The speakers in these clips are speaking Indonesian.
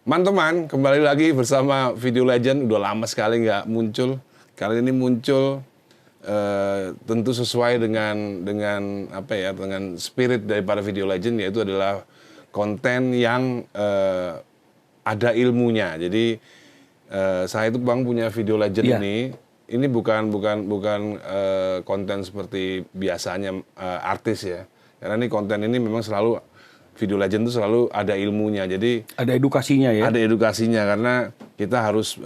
Teman-teman, kembali lagi bersama Video Legend. Udah lama sekali nggak muncul. Kali ini muncul tentu sesuai dengan apa ya, dengan spirit daripada Video Legend, yaitu adalah konten yang ada ilmunya. Jadi saya itu Bang punya Video Legend ini bukan konten seperti biasanya artis ya. Karena ini konten ini memang selalu Video Legend itu selalu ada ilmunya, jadi ada edukasinya ya. Ada edukasinya karena kita harus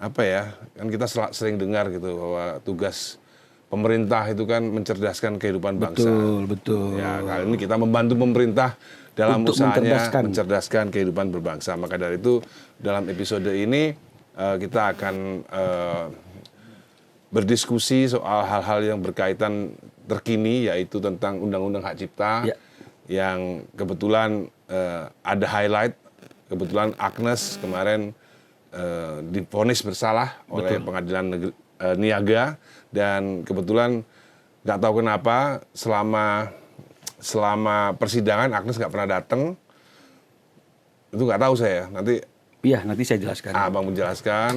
apa ya, kan kita sering dengar gitu bahwa tugas pemerintah itu kan mencerdaskan kehidupan bangsa. Betul. Ya, kali ini kita membantu pemerintah dalam untuk usahanya mencerdaskan kehidupan berbangsa. Maka dari itu dalam episode ini kita akan berdiskusi soal hal-hal yang berkaitan terkini, yaitu tentang Undang-Undang Hak Cipta. Ya. Yang kebetulan ada highlight, kebetulan Agnes kemarin divonis bersalah oleh Pengadilan Negeri Niaga, dan kebetulan nggak tahu kenapa selama persidangan Agnes nggak pernah datang. Itu nggak tahu saya. Nanti saya jelaskan. Abang menjelaskan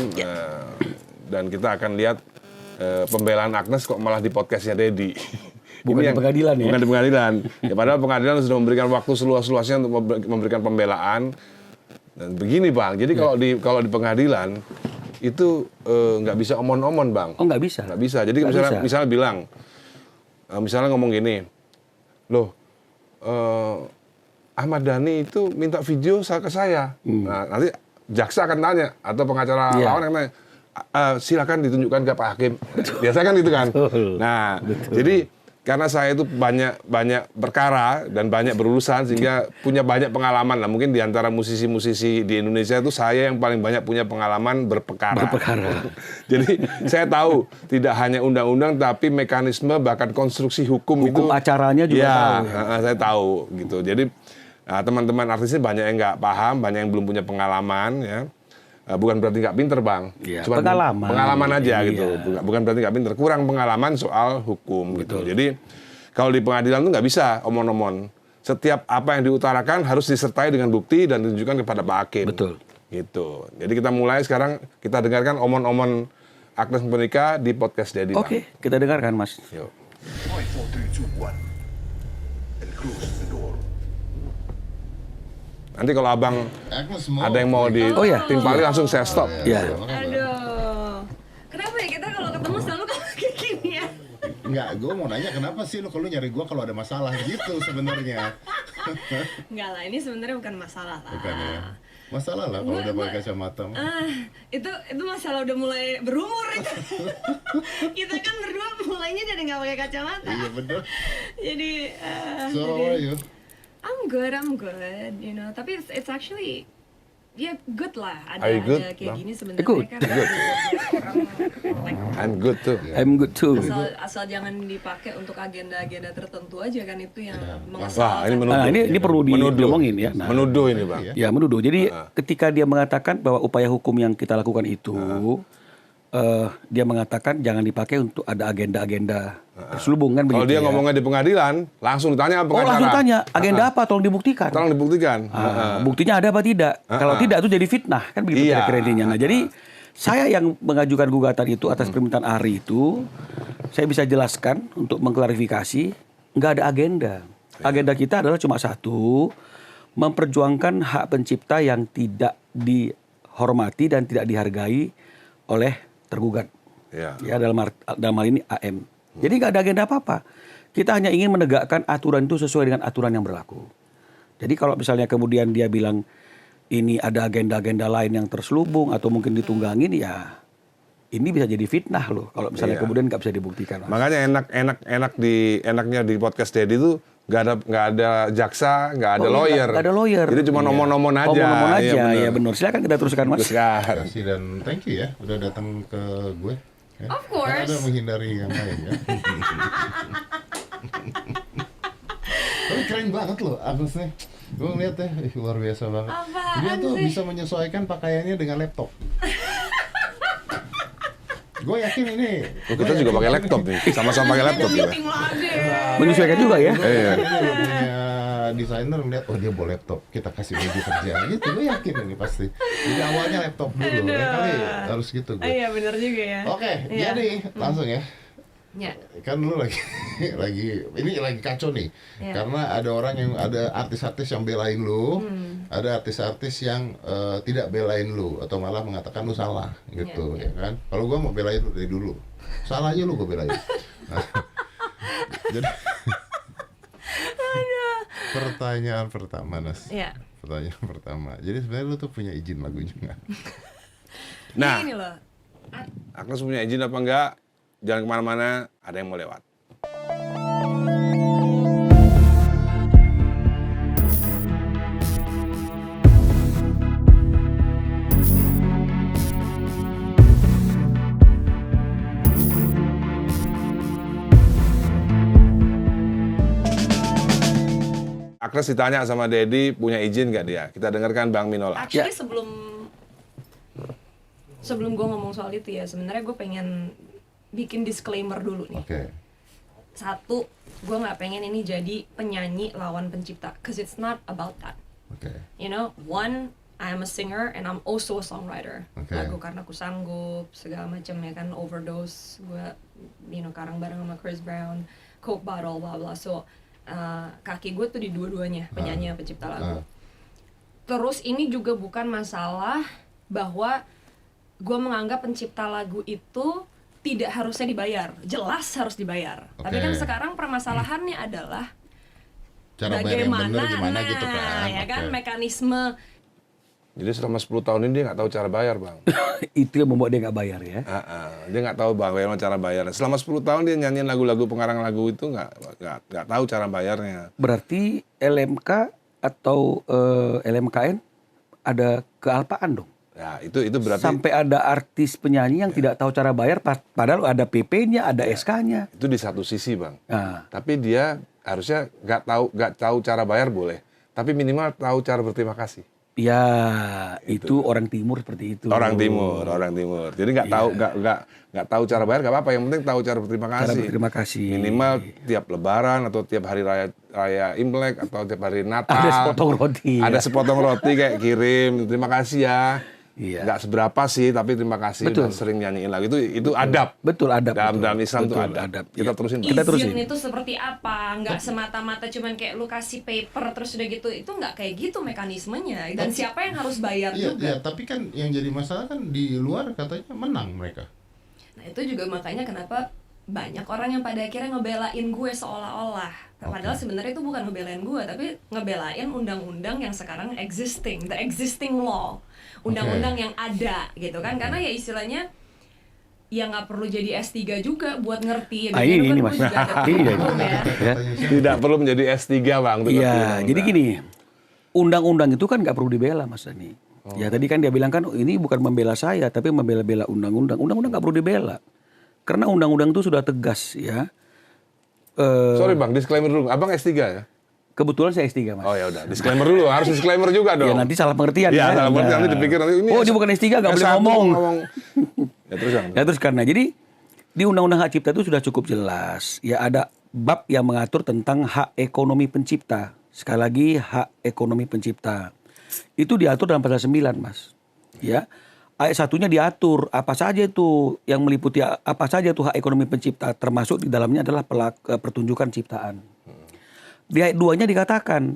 dan kita akan lihat pembelaan Agnes kok malah di podcastnya Dedi. Bukan di pengadilan ya? Bukan di pengadilan. Ya, padahal pengadilan sudah memberikan waktu seluas-luasnya untuk memberikan pembelaan. Dan begini Bang, jadi kalau di pengadilan itu nggak bisa omon-omon Bang. Oh nggak bisa? Nggak bisa. Jadi misalnya bilang, misalnya ngomong gini, loh Ahmad Dhani itu minta video ke saya. Nah, nanti jaksa akan tanya atau pengacara lawan akan tanya, silakan ditunjukkan ke Pak Hakim. Biasanya kan gitu kan. Nah, jadi karena saya itu banyak perkara dan banyak berurusan sehingga punya banyak pengalaman lah. Mungkin di antara musisi-musisi di Indonesia itu saya yang paling banyak punya pengalaman berperkara. Jadi saya tahu tidak hanya undang-undang tapi mekanisme bahkan konstruksi hukum itu. Acaranya juga tahu. Ya, saya tahu gitu. Jadi teman-teman artisnya banyak yang nggak paham, banyak yang belum punya pengalaman ya. Bukan berarti nggak pinter Bang, cuma pengalaman aja gitu. Bukan berarti nggak pinter, kurang pengalaman soal hukum gitu. Jadi kalau di pengadilan tuh nggak bisa omon-omon. Setiap apa yang diutarakan harus disertai dengan bukti dan ditunjukkan kepada Pak Hakim. Betul. Gitu. Jadi kita mulai sekarang, kita dengarkan omon-omon Agnes Monica di podcast Dedi. Oke, kita dengarkan Mas. Yuk. 5, 4, 3, 2, 1. And close the door. Nanti kalau abang ada yang mau ditimpali langsung saya stop. Iya. Aduh. Kenapa ya kita kalau ketemu selalu kayak gini ya? Enggak, gue mau nanya kenapa sih lu kalau nyari gue kalau ada masalah gitu sebenarnya. Enggak lah, ini sebenarnya bukan masalah lah. Bukan ya. Masalah lah kalau udah pakai kacamata. Itu masalah udah mulai berumur itu. Kita kan berdua mulainya dari nggak pakai kacamata. Iya betul. Jadi So how are you? I'm good, you know. Tapi it's actually good lah. Are you good, kayak Bang? gini sebenarnya Good. kan. Orang like, I'm good too. I'm good too. asal jangan dipakai untuk agenda-agenda tertentu aja kan, itu yang Wah, mengesalkan. ini menuduh. Nah, ini perlu diomongin ya. Nah, Menuduh ini Bang. ya menuduh. Jadi ketika dia mengatakan bahwa upaya hukum yang kita lakukan itu, dia mengatakan jangan dipakai untuk ada agenda-agenda terselubung kan begitu. Kalau dia ya. ngomongnya di pengadilan, langsung ditanya sama pengacara. langsung tanya, agenda apa? Tolong dibuktikan. Tolong dibuktikan. Buktinya ada apa tidak? Kalau tidak itu jadi fitnah kan begitu Iya. kira-kira intinya. Nah, jadi saya yang mengajukan gugatan itu atas permintaan Ari itu, saya bisa jelaskan untuk mengklarifikasi, nggak ada agenda. Agenda kita adalah cuma satu, memperjuangkan hak pencipta yang tidak dihormati dan tidak dihargai oleh tergugat. Ya dalam hal ini AM. Jadi nggak ada agenda apa-apa. Kita hanya ingin menegakkan aturan itu sesuai dengan aturan yang berlaku. Jadi kalau misalnya kemudian dia bilang ini ada agenda-agenda lain yang terselubung atau mungkin ditunggangin, ya ini bisa jadi fitnah loh. Kalau misalnya kemudian nggak bisa dibuktikan. Mas. Makanya enaknya di podcast Dedi itu nggak ada jaksa, nggak ada lawyer. Nggak ada lawyer. Jadi cuma nomor-nomor aja. Omong-omong aja, Iya, ya benar. Silakan kita teruskan Mas. Teruskan. Terima kasih dan thank you ya udah datang ke gue. Ya. Of course. Kan ada menghindari yang lain ya. Tapi keren banget loh Agnesnya. Gue ngeliat ya, luar biasa banget. Apaan Dia tuh sih? bisa menyesuaikan pakaiannya dengan laptop. Gue yakin ini. Kita juga pakai laptop nih, sama-sama pakai laptop ya. Meeting lagi. Menyesuaikan juga ya. Iya. Ini punya desainer melihat, oh dia bawa laptop, kita kasih baju kerja gitu, gue yakin ini pasti. Jadi awalnya laptop dulu, ya kali harus gitu gue. Iya benar juga ya. Oke, Iya. jadi langsung ya. Ya. Kan lu lagi ini lagi kacau nih. Iya. Karena ada artis-artis yang belain lu, ada artis-artis yang tidak belain lu atau malah mengatakan lu salah gitu ya kan. Kalau gua mau belain lu dari dulu. Salah aja lu gua belain. Nah, jadi pertanyaan pertama, Nas. Iya. Pertanyaan pertama. Jadi sebenarnya lu tuh punya izin lagunya nggak? Nah, Ini loh. Agnes punya izin apa enggak? Jangan kemana-mana, ada yang mau lewat. Agnes ditanya sama Dedi punya izin nggak dia? Kita dengarkan Bang Minola. Actually sebelum gue ngomong soal itu ya, sebenarnya gue pengen bikin disclaimer dulu nih. Oke. Satu, gue nggak pengen ini jadi penyanyi lawan pencipta, cause it's not about that. Oke. You know, one, I'm a singer and I'm also a songwriter. Okay. Lagu Karena Ku Sanggup, segala macam ya kan, Overdose, gue, karang bareng sama Chris Brown, Coke Bottle, bla bla. So, kaki gue tuh di dua-duanya, penyanyi dan pencipta lagu. Terus ini juga bukan masalah bahwa gue menganggap pencipta lagu itu tidak harusnya dibayar, jelas harus dibayar. Tapi kan sekarang permasalahannya adalah Cara bayar yang bener gimana nah, gitu kan. ya kan, Oke. mekanisme. Jadi selama 10 tahun ini dia nggak tahu cara bayar, Bang. Itu yang membuat dia nggak bayar ya. Dia nggak tahu bagaimana cara bayar. Selama 10 tahun dia nyanyiin lagu-lagu pengarang lagu itu nggak tahu cara bayarnya. Berarti LMK atau LMKN ada kealpaan dong. Ya, itu berarti Sampai ada artis penyanyi yang tidak tahu cara bayar, padahal ada PP-nya, ada SK-nya. itu di satu sisi, Bang. Nah, Tapi dia harusnya nggak tahu cara bayar boleh, tapi minimal tahu cara berterima kasih. ya itu orang timur seperti itu. Orang timur. Jadi nggak tahu nggak tahu cara bayar nggak apa-apa. Yang penting tahu cara berterima kasih. Cara berterima kasih. Minimal tiap Lebaran atau tiap hari raya Imlek atau tiap hari Natal. Ada sepotong roti. Ada sepotong roti kayak kirim. Terima kasih ya. Iya. Nggak seberapa sih, tapi terima kasih. Betul. Dan sering nyanyiin lagu itu adab. Betul, adab. Dalam Islam itu Betul, adab. Iya. Kita terusin. Kita terusin. Izin itu seperti apa? Nggak semata-mata cuman kayak lu kasih paper terus udah gitu. Itu nggak kayak gitu mekanismenya. Dan siapa yang harus bayar Iya, juga. iya, tapi kan yang jadi masalah kan di luar katanya menang mereka. Nah itu juga makanya kenapa banyak orang yang pada akhirnya ngebelain gue seolah-olah. Padahal sebenarnya itu bukan ngebelain gue, tapi ngebelain undang-undang yang sekarang existing, the existing law, undang-undang yang ada gitu kan. Karena ya istilahnya ya nggak perlu jadi S3 juga buat ngerti. Ah, ini kan Mas. gue juga ada Ini hukum ya. Ya. Tidak perlu menjadi S3, Bang. Itu ngerti Iya, undang-undang. jadi gini, undang-undang itu kan nggak perlu dibela, Mas Dani. Ya tadi kan dia bilang kan, ini bukan membela saya, tapi membela-bela undang-undang. Undang-undang nggak perlu dibela, karena undang-undang itu sudah tegas ya. Sorry, Bang, disclaimer dulu. Abang S3 ya? Kebetulan saya S3, Mas. Oh ya udah, disclaimer dulu. Harus disclaimer juga dong. Ya nanti salah pengertian Iya, ya. salah pengertian. Nanti dipikir nanti ini Oh, dia bukan S3, nggak boleh S1 ngomong. Ya terus Bang. Ya terus karena jadi di Undang-Undang Hak Cipta itu sudah cukup jelas. Ya ada bab yang mengatur tentang hak ekonomi pencipta. Sekali lagi hak ekonomi pencipta. Itu diatur dalam pasal 9, Mas. Ya. Ayat 1-nya diatur apa saja itu yang meliputi apa saja itu hak ekonomi pencipta, termasuk di dalamnya adalah pertunjukan ciptaan. Di ayat 2-nya dikatakan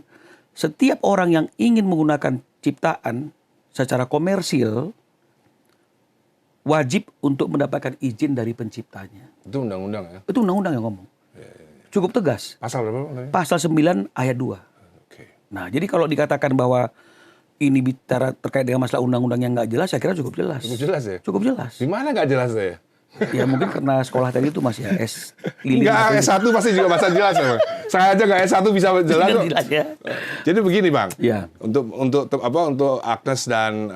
setiap orang yang ingin menggunakan ciptaan secara komersil wajib untuk mendapatkan izin dari penciptanya. Itu undang-undang ya. Itu undang-undang yang ngomong. Cukup tegas. Pasal berapa, Bang? tadi? Pasal 9 ayat 2. Oke. Nah, jadi kalau dikatakan bahwa ini bicara terkait dengan masalah undang-undang yang nggak jelas, saya kira cukup jelas. Cukup jelas ya? Cukup jelas. Di mana nggak jelas ya? Ya mungkin karena sekolah tadi itu masih ya S. Enggak, S1 pasti juga bahasa jelas ya, Bang. Saya aja nggak S1 bisa jelas kok. Jelas ya. Jadi begini, Bang. Ya. Untuk Agnes dan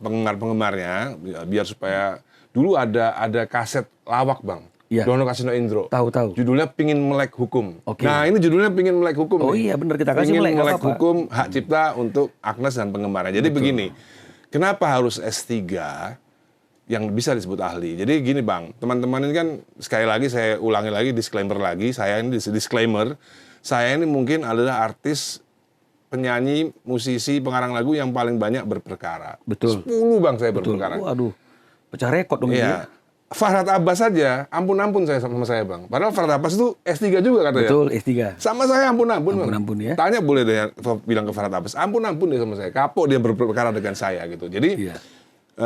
penggemar-penggemarnya biar supaya dulu ada kaset lawak, Bang. Iya. Dono Kasino Indro. Tahu. Judulnya Pingin Melek Hukum. Oke. Nah, ini judulnya Pingin Melek Hukum. Oh nih. iya, benar, kita kasih Pingin melek, nggak Melek apa-apa. Hukum hak cipta untuk Agnes dan penggemarnya. Jadi begini, kenapa harus S3 yang bisa disebut ahli? Jadi gini, Bang, teman-teman ini kan sekali lagi saya ulangi lagi disclaimer lagi, saya ini disclaimer, saya ini mungkin adalah artis, penyanyi, musisi, pengarang lagu yang paling banyak berperkara. Betul. 10 bang saya Betul. berperkara. Waduh, pecah rekor dong ini. Iya. Farhad Abbas saja, ampun-ampun saya sama saya bang. Padahal Farhad Abbas itu S3 juga katanya. Betul, S3. Sama saya ampun-ampun. Bang. Ampun-ampun ya. Tanya boleh deh bilang ke Farhad Abbas, ampun-ampun dia sama saya. Kapok dia berperkara dengan saya gitu. Jadi Iya.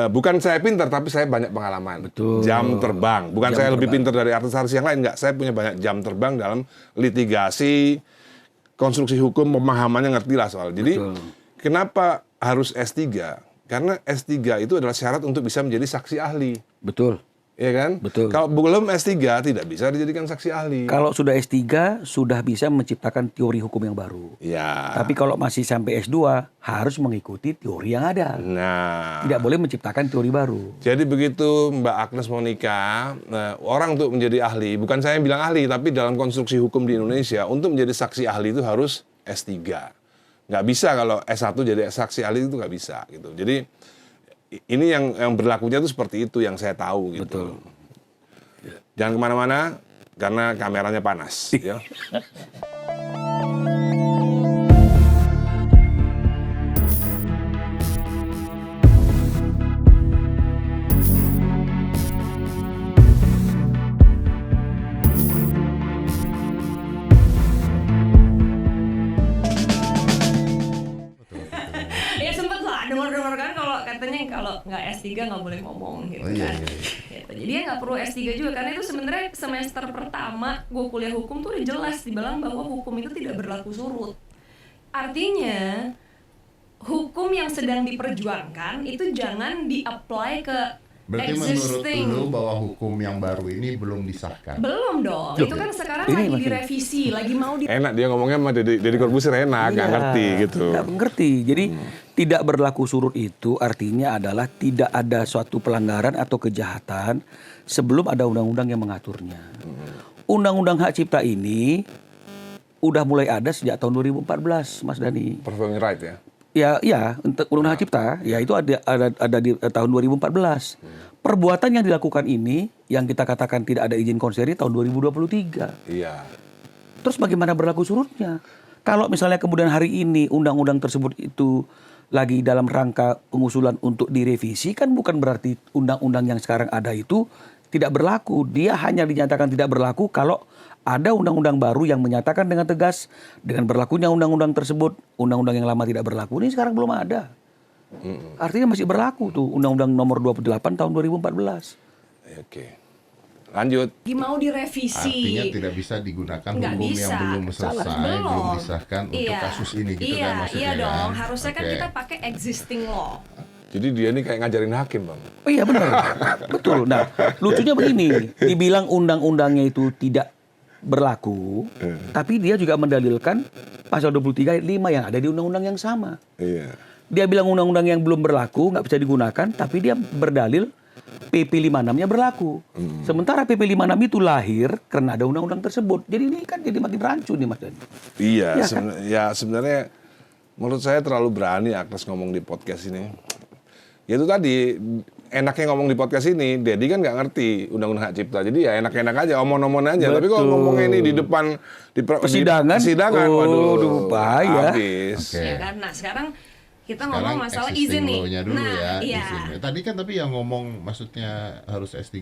bukan saya pintar, tapi saya banyak pengalaman. Betul. Jam terbang. Bukan Jam saya lebih terbang. pintar dari artis-artis yang lain, enggak. Saya punya banyak jam terbang dalam litigasi, konstruksi hukum, pemahamannya ngerti lah soal. Jadi Betul. kenapa harus S3? Karena S3 itu adalah syarat untuk bisa menjadi saksi ahli. Betul. Iya kan? Betul. Kalau belum S3 tidak bisa dijadikan saksi ahli. Kalau sudah S3 sudah bisa menciptakan teori hukum yang baru. Ya. Tapi kalau masih sampai S2 harus mengikuti teori yang ada. Nah, Tidak boleh menciptakan teori baru. jadi begitu Mbak Agnes mau nikah, orang untuk menjadi ahli, bukan saya yang bilang ahli, tapi dalam konstruksi hukum di Indonesia, untuk menjadi saksi ahli itu harus S3. Nggak bisa kalau S1 jadi saksi ahli itu nggak bisa gitu. Jadi ini yang berlakunya itu seperti itu yang saya tahu gitu. Betul. Jangan kemana-mana karena kameranya panas. Ya. Ya sempet lah dengar-dengar kan kalau katanya kalau nggak S3 nggak boleh ngomong gitu Oh, iya, kan. iya, iya. Gitu. Jadi ya nggak perlu S3 juga karena itu sebenarnya semester pertama gue kuliah hukum tuh udah jelas dibilang bahwa hukum itu tidak berlaku surut. Artinya hukum yang sedang diperjuangkan itu jangan di-apply ke Berarti menurut existing. lu bahwa hukum yang baru ini belum disahkan? Belum dong. Itu kan sekarang Ini lagi masih- direvisi, lagi mau di Enak dia ngomongnya sama Deddy Corbuzier enak, nggak Iya, ngerti gitu. Nggak mengerti. Jadi tidak berlaku surut itu artinya adalah tidak ada suatu pelanggaran atau kejahatan sebelum ada undang-undang yang mengaturnya. Undang-undang hak cipta ini udah mulai ada sejak tahun 2014, Mas Dhani. Performing right ya. Ya, untuk undang-undang hak cipta, ya itu ada di tahun 2014. Perbuatan yang dilakukan ini yang kita katakan tidak ada izin konseri tahun 2023. Iya. Terus bagaimana berlaku surutnya? Kalau misalnya kemudian hari ini undang-undang tersebut itu lagi dalam rangka pengusulan untuk direvisi, kan bukan berarti undang-undang yang sekarang ada itu tidak berlaku. Dia hanya dinyatakan tidak berlaku kalau ada undang-undang baru yang menyatakan dengan tegas dengan berlakunya undang-undang tersebut, undang-undang yang lama tidak berlaku. Ini sekarang belum ada. Artinya masih berlaku tuh Undang-Undang Nomor 28 tahun 2014. Oke. Lanjut. lagi mau direvisi. Artinya tidak bisa digunakan Nggak hukum bisa. yang belum selesai, belum disahkan untuk Iya. kasus ini gitu iya, kan maksudnya. Iya dong, kan? harusnya kan Oke. kita pakai existing law. Jadi dia ini kayak ngajarin hakim, Bang. Oh iya benar. Betul. Nah, lucunya begini, dibilang undang-undangnya itu tidak berlaku, tapi dia juga mendalilkan pasal 23 ayat 5 yang ada di undang-undang yang sama. Iya. Dia bilang undang-undang yang belum berlaku nggak bisa digunakan, tapi dia berdalil PP 56-nya berlaku. Sementara PP 56 itu lahir karena ada undang-undang tersebut. Jadi ini kan jadi makin rancu nih Mas Dhani. Iya, Ya kan? sebenarnya menurut saya terlalu berani Agnes ngomong di podcast ini. Ya itu tadi, enaknya ngomong di podcast ini, Deddy kan nggak ngerti undang-undang hak cipta. Jadi ya enak-enak aja, omong-omong aja. Tapi kalau Betul. ngomongnya ini di depan Persidangan? persidangan, Waduh, bahaya. habis. Oke. Ya kan? Nah, sekarang kita Sekarang ngomong masalah existing izin nih. law-nya dulu Nah, ya. iya. izinnya. Tadi kan tapi yang ngomong maksudnya harus S3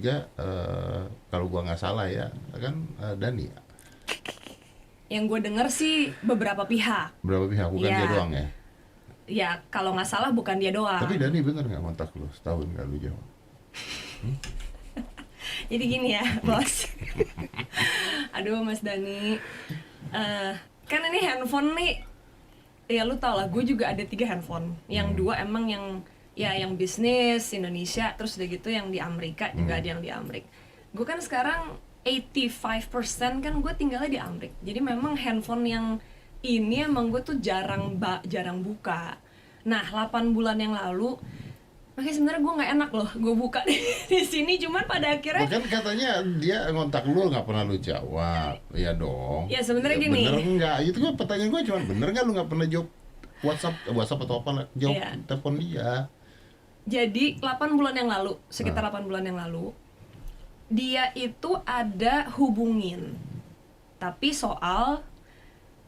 kalau gua nggak salah ya, kan Dani. Yang gue denger sih beberapa pihak. Berapa pihak? Bukan Iya. dia doang ya. Ya, kalau nggak salah bukan dia doang. Tapi Dani bener nggak kontak lu setahun nggak lu jawab? Jadi gini ya, bos. Aduh, Mas Dani. Kan ini handphone nih, ya lu tau lah, gue juga ada 3 handphone. Yang 2 emang yang bisnis Indonesia, terus udah gitu yang di Amerika juga ada yang di Amerika. Gue kan sekarang 85% kan gue tinggalnya di Amerika. Jadi memang handphone yang ini emang gue tuh jarang buka. Nah, 8 bulan yang lalu, makanya sebenarnya gue nggak enak loh gue buka di sini, cuman pada akhirnya Bukan katanya dia ngontak lu nggak pernah lu jawab, ya dong. Ya, sebenarnya gini. Bener nggak? Itu kan pertanyaan gue cuma bener nggak lu nggak pernah jawab WhatsApp atau apa lah, jawab Iya. telepon dia. Jadi 8 bulan yang lalu, sekitar 8 bulan yang lalu, dia itu ada hubungin. Tapi soal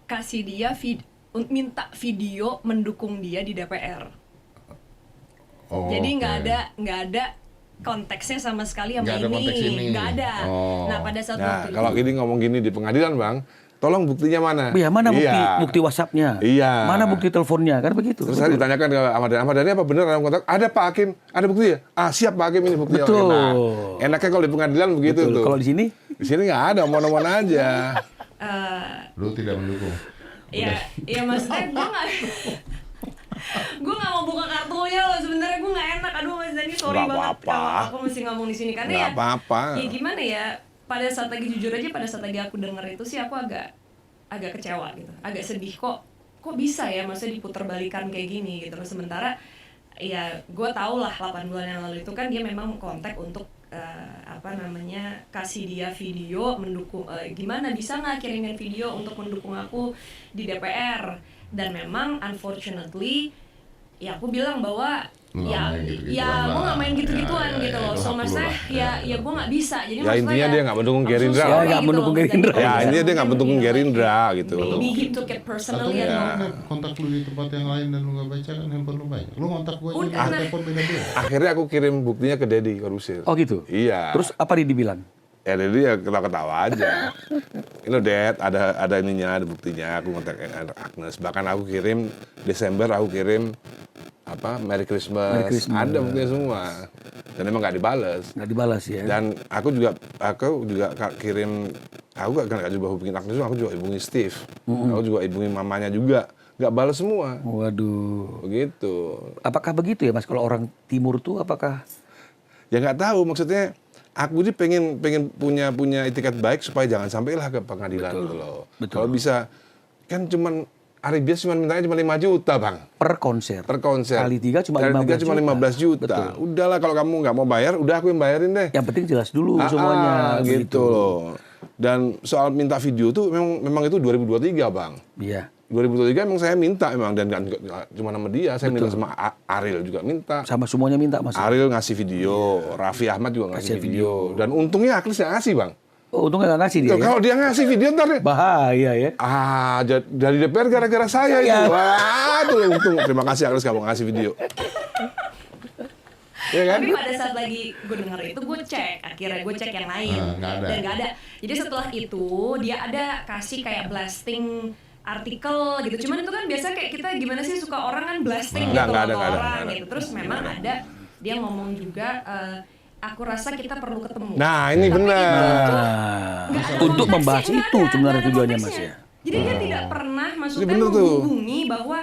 kasih dia minta video mendukung dia di DPR. Oh, Jadi oke. nggak ada konteksnya sama sekali sama Nggak ada konteks ini. nggak ada. Oh. Nah pada saat Nah, waktu kalau itu, gini ngomong gini di pengadilan, Bang, tolong buktinya mana? Iya, mana Iya. bukti WhatsApp-nya? Iya. Mana bukti teleponnya? Kan begitu. Terus saya ditanyakan ke Ahmad Dhani, apa benar dalam kontrak? Ada Pak Hakim, ada bukti ya? Ah, siap Pak Hakim, ini buktinya. Betul. Nah, enaknya kalau di pengadilan begitu Betul. tuh. Kalau di sini Di sini nggak ada, omong-omong aja. Lu tidak mendukung. ya maksudnya gue nggak mau buka kartunya loh, sebenarnya gue nggak enak. Aduh Mas Dhani, sorry Nggak banget apa-apa. kalau aku mesti ngomong di sini karena Nggak ya apa-apa. ya gimana ya, pada saat lagi jujur aja, pada saat lagi aku denger itu sih aku agak kecewa gitu, agak sedih, kok bisa ya maksudnya diputerbalikan kayak gini gitu loh. Sementara ya gue tau lah 8 bulan yang lalu itu kan dia memang kontak untuk kasih dia video mendukung, gimana bisa nggak kirimin video untuk mendukung aku di DPR. Dan memang unfortunately ya aku bilang bahwa Lu nggak main gitu-gituan gue lah. nggak main gitu-gituan Ya, gitu loh. itu So hak lu maksudnya lah. ya gue nggak bisa. Jadi Ya, maksudnya intinya dia nggak mendukung I'm so Gerindra. sorry Ya, nggak gitu mendukung loh, Mas Gerindra. Dhani. Ya, intinya dia nggak mendukung Gerindra gitu. Maybe he took it Atau personally ya. atau kontak lu di tempat yang lain dan lu nggak baca kan handphone lu banyak. Lu kontak gua Udah, aja nah. telepon beda-beda. Akhirnya aku kirim buktinya ke Deddy Corbuzier. oh gitu. Iya. Terus apa dia dibilang? Ya Deddy ya ketawa-ketawa aja. Ini loh Dad, ada ininya, ada buktinya. Aku kontak Agnes. Bahkan aku kirim Desember, aku kirim Merry Christmas. Merry Christmas. Ada buktinya semua. Dan emang nggak dibales. Nggak dibalas ya. Dan aku juga kirim, aku gak coba hubungin Agnes, aku juga hubungi Steve. Aku juga hubungi mamanya juga. Nggak balas semua. Waduh. Begitu. Apakah begitu ya Mas? Kalau orang timur tuh apakah? Ya nggak tahu, maksudnya aku sih pengen punya etiket baik supaya jangan sampailah ke pengadilan gitu loh. Betul. Kalau bisa, kan cuman Ari Bias mintanya cuma 5 juta bang Per konser. per konser. Kali 3 cuma Kali 15 tiga cuma 15 juta. Betul. Udahlah kalau kamu nggak mau bayar, udah aku yang bayarin deh. Yang penting jelas dulu semuanya. Gitu loh. Dan soal minta video tuh memang itu 2023 bang. Iya. 2023 emang saya minta emang, dan nggak cuma sama dia, saya minta sama Ariel juga minta. Sama semuanya minta Mas. Ariel ngasih video, Raffi Ahmad juga ngasih video. Dan untungnya Agnes yang ngasih bang. Oh, untungnya nggak ngasih dia. Tuh, Ya? kalau dia ngasih video ntar deh. Bahaya ya. Dari DPR gara-gara saya Iya. itu. Waduh, untung. Terima kasih Agnes kamu ngasih video. Ya kan? Tapi pada saat lagi gue denger itu, gue cek, akhirnya gue cek yang lain Nggak ada. dan nggak ada. Jadi setelah itu dia ada kasih kayak blasting artikel gitu. Cuman itu kan biasa kayak kita gimana sih suka orang kan blasting Nggak gitu ada, loh ke nggak ada, orang nggak ada. gitu. Terus memang ada dia ngomong juga, aku rasa kita perlu ketemu. Nah, ini Tapi benar. itu tuh Nah, nggak ada untuk konteksnya, membahas nggak itu ada, sebenarnya nggak ada tujuannya Mas konteksnya. ya. Jadi dia tidak pernah maksudnya bener tuh. menghubungi bahwa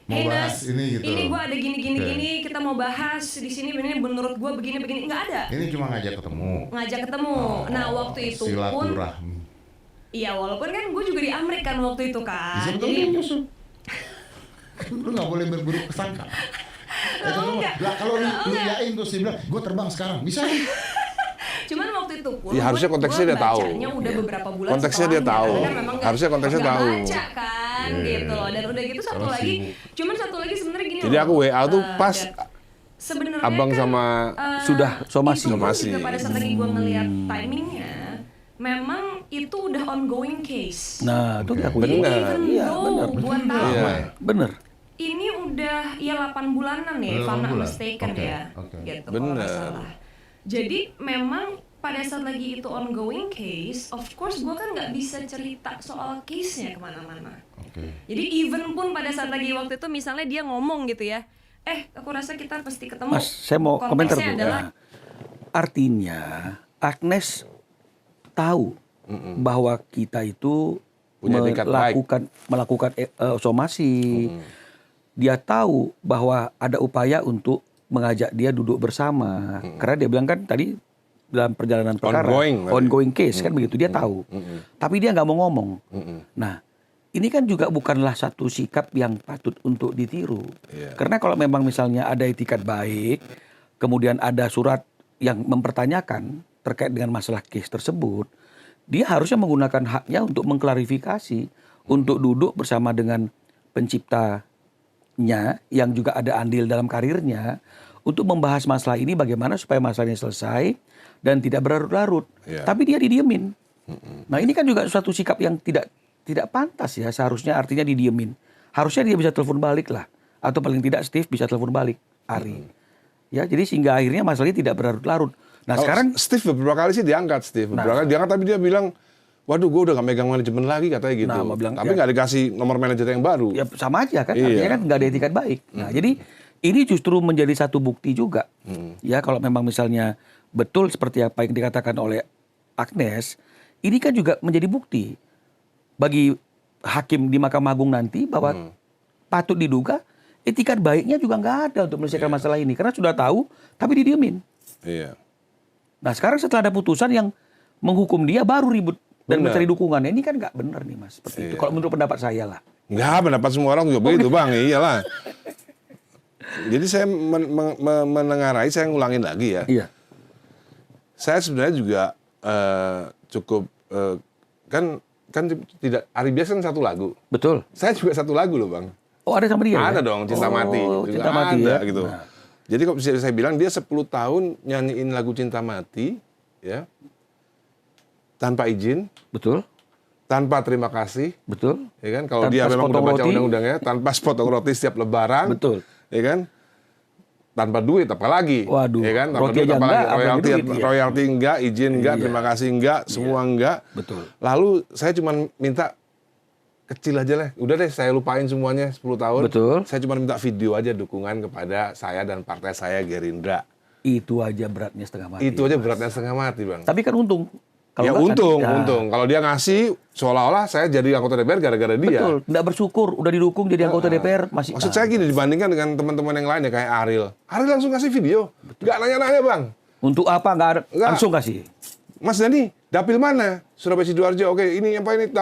Mau hey bahas Nas, ini gitu. ini gue ada gini Oke. kita mau bahas di sini, ini menurut gue begini, nggak ada. Ini cuma ngajak ketemu. Ngajak ketemu. Nah waktu itu pun, Silaturahmi. iya walaupun kan gue juga di Amrik kan waktu itu kan. Bisa Jadi ketemu Yusuf. Lu nggak boleh berburuk kesangka. enggak. Lah kalau lu yain terus dia bilang, gue terbang sekarang, bisa kan? cuman waktu itu pun Ya, harusnya konteksnya dia tahu. bacanya udah beberapa bulan Konteksnya dia setelahnya, tahu. karena memang nggak- Harusnya konteksnya nggak tahu. baca kan gitu loh. Dan udah gitu satu Kalau lagi, sibuk. cuman satu lagi sebenarnya gini Jadi loh, aku WA tuh pas sebenarnya abang kan, sama sudah somasi. itu pun Somasi. juga pada saat lagi gue ngeliat timingnya, memang itu udah ongoing case. Nah, itu diakui. Benar. Even Iya, though benar. gua tahu Iya. Bener. ini udah ya 8 bulanan ya, if I'm 8 not bulan. mistaken Oke, ya, oke. gitu kalau nggak Bener. salah. Jadi memang pada saat lagi itu ongoing case, of course gue kan nggak bisa cerita soal case-nya kemana-mana. Oke. Jadi even pun pada saat lagi waktu itu misalnya dia ngomong gitu ya, aku rasa kita pasti ketemu. Mas, saya mau komentar Konteksnya tuh. adalah, Nah, artinya Agnes tahu bahwa kita itu Punya etikat melakukan somasi. Dia tahu bahwa ada upaya untuk mengajak dia duduk bersama. Karena dia bilang kan tadi dalam perjalanan perkara ongoing case kan begitu, dia tahu. Tapi dia nggak mau ngomong. Nah, ini kan juga bukanlah satu sikap yang patut untuk ditiru. Iya. Karena kalau memang misalnya ada etikat baik, kemudian ada surat yang mempertanyakan terkait dengan masalah case tersebut, dia harusnya menggunakan haknya untuk mengklarifikasi, untuk duduk bersama dengan penciptanya yang juga ada andil dalam karirnya, untuk membahas masalah ini bagaimana supaya masalahnya selesai dan tidak berlarut-larut. Iya. Tapi dia didiemin. Nah, ini kan juga suatu sikap yang tidak tidak pantas ya, seharusnya artinya didiemin. Harusnya dia bisa telepon balik lah, atau paling tidak Steve bisa telepon balik Ari. Ya, jadi sehingga akhirnya masalahnya tidak berlarut-larut. Nah, Kalau sekarang Steve beberapa kali sih diangkat, beberapa kali diangkat, tapi dia bilang, waduh, gue udah gak megang manajemen lagi katanya gitu. Nah, mau bilang, tapi nggak dikasih nomor manajer yang baru. ya sama aja kan, Iya. artinya kan nggak ada etikat baik. Nah, jadi ini justru menjadi satu bukti juga. Ya, kalau memang misalnya betul seperti apa yang dikatakan oleh Agnes, ini kan juga menjadi bukti bagi hakim di Mahkamah Agung nanti bahwa patut diduga etikat baiknya juga nggak ada untuk menyelesaikan masalah ini. Karena sudah tahu, tapi didiemin. Iya. Nah, sekarang setelah ada putusan yang menghukum dia, baru ribut dan Benar. mencari dukungan. Ini kan nggak benar nih, Mas. Seperti itu. Kalau menurut pendapat saya lah. Nggak, pendapat semua orang juga begitu, Bang. Iyalah. Jadi saya menengarai, saya ngulangin lagi ya. Iya. Saya sebenarnya juga cukup kan tidak Ari Bias kan satu lagu. Betul. Saya juga satu lagu loh, Bang. Oh, ada sama dia? Ada ya? dong, Cinta Oh, Mati. Juga Cinta Mati ada ya. gitu. Nah, Jadi kalau bisa saya bilang dia 10 tahun nyanyiin lagu Cinta Mati ya. Tanpa izin, betul, tanpa terima kasih, betul. ya kan? Kalau Tanpa dia memang udah sepotong baca roti. undang-undangnya, tanpa sepotong roti setiap lebaran, Betul. ya kan? Tanpa duit apalagi, Waduh, ya kan? Tanpa roti duit aja apalagi, enggak, apalagi royalti, duit, iya. royalti enggak, izin enggak, Iya. terima kasih enggak, semua enggak. Betul. Lalu saya cuma minta kecil aja lah, udah deh saya lupain semuanya 10 tahun. Betul. Saya cuma minta video aja dukungan kepada saya dan partai saya Gerindra. Itu aja beratnya setengah mati. Itu aja beratnya setengah mati, Bang. Tapi kan untung. Ya enggak kan, untung, ya, untung. Kalau dia ngasih, seolah-olah saya jadi anggota DPR gara-gara dia. Betul. Nggak bersyukur, udah didukung jadi anggota DPR masih. Maksud saya gini, dibandingkan dengan teman-teman yang lain ya kayak Ariel. Ariel langsung kasih video. Nggak nanya-nanya, Bang. Untuk apa nggak ada? Nggak. Langsung kasih. Mas Dani, dapil mana? Surabaya Sidoarjo. Oke, ini apa ini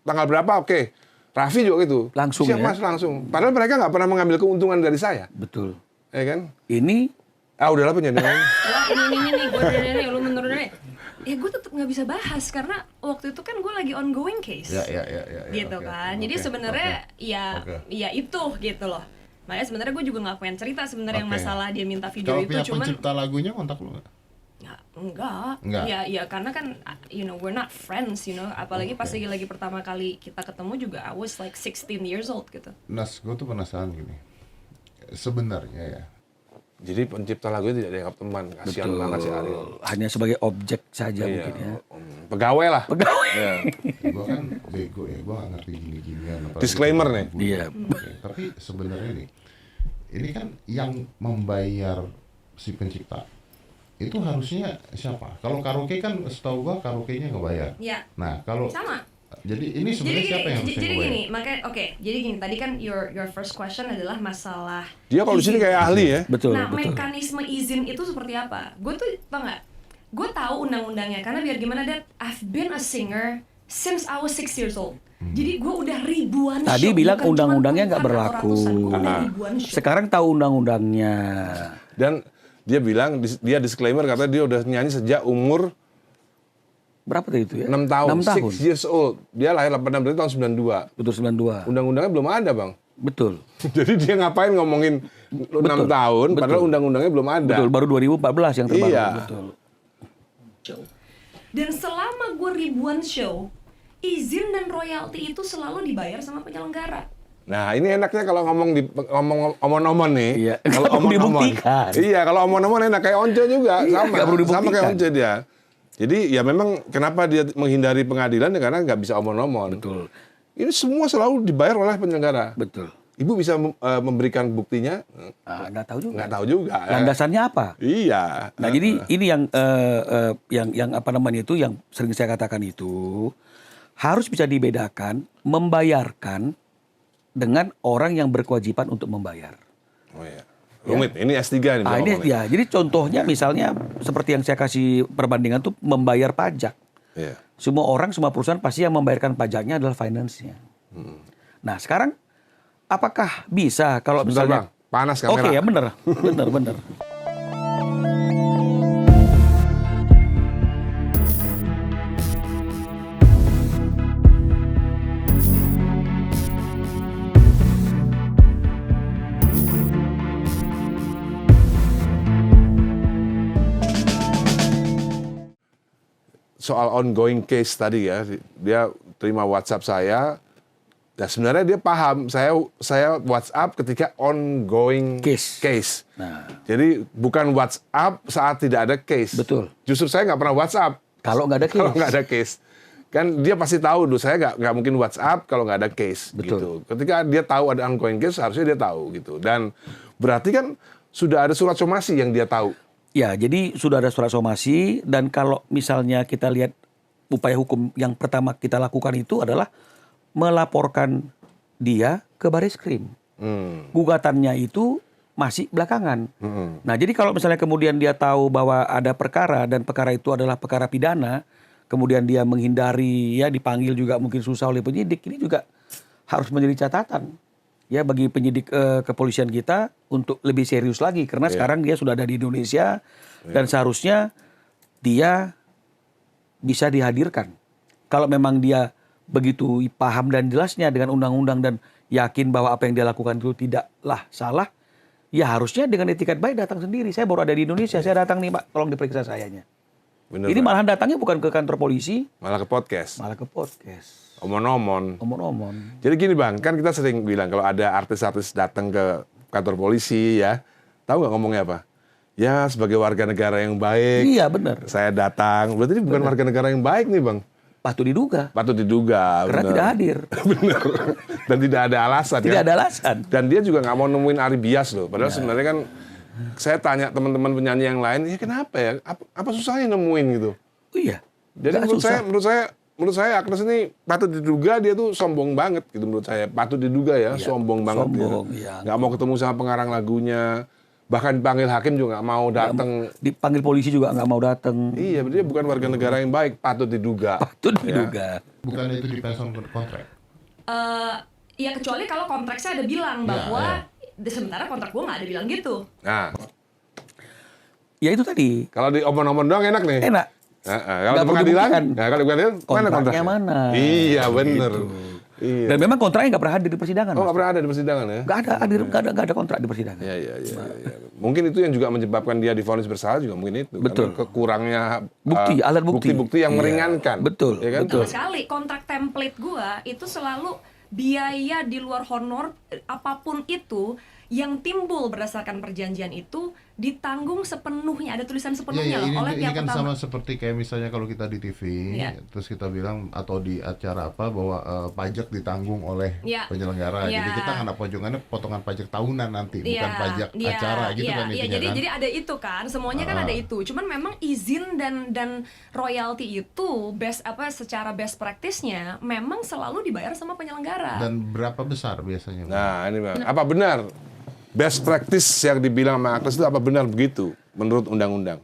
tanggal berapa? Oke. Raffi juga gitu. Langsung Siap, ya? Mas, langsung. Padahal mereka nggak pernah mengambil keuntungan dari saya. Betul. Ya kan? Ini Udahlah penyanyi. Wah, ini gue dari lu menurut dari ya gue tetap nggak bisa bahas karena waktu itu kan gue lagi ongoing case Ya. gitu oke, kan. Jadi oke, sebenarnya oke. ya Oke. ya itu gitu loh. Makanya sebenarnya gue juga nggak pengen cerita sebenarnya yang Oke. masalah dia minta video Kalau itu, pihak cuman pencipta lagunya kontak lu nggak? ya, enggak. Enggak. Ya karena kan you know we're not friends, you know. Apalagi pas lagi pertama kali kita ketemu juga I was like 16 years old gitu. Nas, gue tuh penasaran gini. Sebenarnya ya, Jadi pencipta lagunya tidak dianggap teman. Kasihan banget si Ariel. hanya sebagai objek saja Iya, mungkin ya. pegawai lah. Pegawai. Iya. gue kan bego ya, gue gak ngerti gini-ginian. apalagi Disclaimer itu nih. lagu. Iya. Oke, tapi sebenarnya nih, ini kan yang membayar si pencipta itu harusnya siapa? Kalau karaoke kan setahu gue karaoke-nya ngebayar. Ya. Nah kalau Sama. jadi ini sebenarnya siapa yang harusnya jadi ngebayar? gini, makanya oke. Jadi gini, tadi kan your first question adalah masalah Dia kalau di sini izin. kayak ahli ya. Betul, Nah, betul. mekanisme izin itu seperti apa? Gue tuh tau nggak? Gue tahu undang-undangnya karena biar gimana Dad, I've been a singer since I was 6 years old. Jadi gue udah ribuan Tadi show, bilang bukan cuma undang-undangnya nggak puluhan atau berlaku. ratusan, gue udah ribuan show. Sekarang tahu undang-undangnya. Dan dia bilang, dia disclaimer katanya dia udah nyanyi sejak umur Berapa tadi itu ya? 6 tahun. 6 tahun. 6 years old. Dia lahir 8 berarti tahun 92. Betul 92. Undang-undangnya belum ada, Bang. Betul. Jadi dia ngapain ngomongin 6 tahun, padahal undang-undangnya belum ada. Betul, baru 2014 yang terbaru. Iya. Betul. Dan selama gue ribuan show, izin dan royalti itu selalu dibayar sama penyelenggara. Nah, ini enaknya kalau ngomong omon-omon nih. Iya. Kalau Nggak perlu omon-omon. dibuktikan. Iya, kalau omon-omon enak kayak Once juga, Iya, nggak perlu sama kayak dibuktikan. Once dia. Jadi ya memang kenapa dia menghindari pengadilan ya karena nggak bisa omon-omon. Betul. Ini semua selalu dibayar oleh penyelenggara. Betul. Ibu bisa memberikan buktinya? Nggak tahu juga. Nggak tahu juga. Landasannya apa? Iya. Nah, jadi ini yang apa namanya itu yang sering saya katakan itu harus bisa dibedakan membayarkan dengan orang yang berkewajiban untuk membayar. Oh iya. Rumit. Ini S3 nih. Ini ngomongnya. ya, jadi contohnya misalnya seperti yang saya kasih perbandingan tuh membayar pajak. Iya. Semua orang, semua perusahaan pasti yang membayarkan pajaknya adalah finance-nya. Nah, sekarang apakah bisa kalau Bentar, misalnya Bang. Panas kamera. Oke ya, bener. Bener. Soal ongoing case tadi ya, dia terima WhatsApp saya. Dan sebenarnya dia paham saya WhatsApp ketika ongoing case. Nah, Jadi bukan WhatsApp saat tidak ada case. Betul. Justru saya nggak pernah WhatsApp kalau nggak ada case. kalau nggak ada case. Kan dia pasti tahu dulu saya nggak mungkin WhatsApp kalau nggak ada case. Betul. Gitu. Ketika dia tahu ada ongoing case harusnya dia tahu gitu. Dan berarti kan sudah ada surat somasi yang dia tahu. Ya, jadi sudah ada surat somasi dan kalau misalnya kita lihat upaya hukum yang pertama kita lakukan itu adalah melaporkan dia ke Bareskrim. Gugatannya itu masih belakangan. Nah, jadi kalau misalnya kemudian dia tahu bahwa ada perkara dan perkara itu adalah perkara pidana, kemudian dia menghindari, ya dipanggil juga mungkin susah oleh penyidik, ini juga harus menjadi catatan ya bagi penyidik kepolisian kita untuk lebih serius lagi karena sekarang dia sudah ada di Indonesia dan seharusnya dia bisa dihadirkan. Kalau memang dia begitu paham dan jelasnya dengan undang-undang dan yakin bahwa apa yang dia lakukan itu tidaklah salah, ya harusnya dengan etikat baik datang sendiri. Saya baru ada di Indonesia, saya datang nih Pak, tolong diperiksa sayanya. Bener, Ini Pak. malahan datangnya bukan ke kantor polisi, Malah ke podcast. malah ke podcast. Omon-omon. Omon-omon. Jadi gini Bang, kan kita sering bilang kalau ada artis-artis datang ke kantor polisi ya, tahu nggak ngomongnya apa? Ya sebagai warga negara yang baik, Iya benar. saya datang. Berarti ini bukan warga negara yang baik nih Bang. Patut diduga. Patut diduga. Karena bener. tidak hadir. Bener. Dan tidak ada alasan. Tidak kan? ada alasan. Dan dia juga nggak mau nemuin Ari Bias loh. Padahal sebenarnya kan saya tanya teman-teman penyanyi yang lain, ya kenapa ya? Apa susahnya nemuin gitu? Oh iya. Jadi Nggak menurut saya Agnes ini patut diduga dia tuh sombong banget gitu menurut saya. Patut diduga ya, sombong banget sombong, dia. iya. Nggak mau ketemu sama pengarang lagunya. Bahkan dipanggil hakim juga nggak mau datang. Dipanggil polisi juga nggak mau datang. Iya, dia bukan warga negara yang baik, patut diduga. Patut diduga. Bukan itu di person kontrak. Ya kecuali kalau kontrak saya ada bilang bahwa sementara kontrak gue nggak ada bilang gitu. Nah, Ya itu tadi. kalau di omong-omong doang enak nih. Enak. Kalau Nggak di perlu pengadilan, dibuktikan. nah kalau di pengadilan mana Kontraknya kontraknya? mana? Iya, bener. Gitu. Iya. Dan memang kontraknya nggak pernah hadir di persidangan. Oh, nggak pernah ada di persidangan ya? Nggak ada hadir, nggak ada kontrak di persidangan. Iya. Mungkin itu yang juga menyebabkan dia divonis bersalah juga mungkin itu. Betul. Karena kekurangnya Bukti, alat bukti. bukti-bukti yang Iya. meringankan. Betul, Ya kan? Betul sekali. Kontrak template gua itu selalu biaya di luar honor apapun itu yang timbul berdasarkan perjanjian itu ditanggung sepenuhnya, ada tulisan sepenuhnya Iya, loh, oleh ini pihak kan utama. sama seperti kayak misalnya kalau kita di TV, Iya. terus kita bilang atau di acara apa bahwa pajak ditanggung oleh Iya. penyelenggara. Iya. Jadi kita nggak potongannya potongan pajak tahunan nanti, bukan Iya, pajak iya, acara gitu iya, kan iya, intinya jadi kan. jadi ada itu kan, semuanya kan ada itu. Cuman memang izin dan royalti itu secara best practice-nya memang selalu dibayar sama penyelenggara. Dan berapa besar biasanya? Nah, ini Bang. Apa benar best practice yang dibilang sama Agnes itu apa benar begitu menurut undang-undang?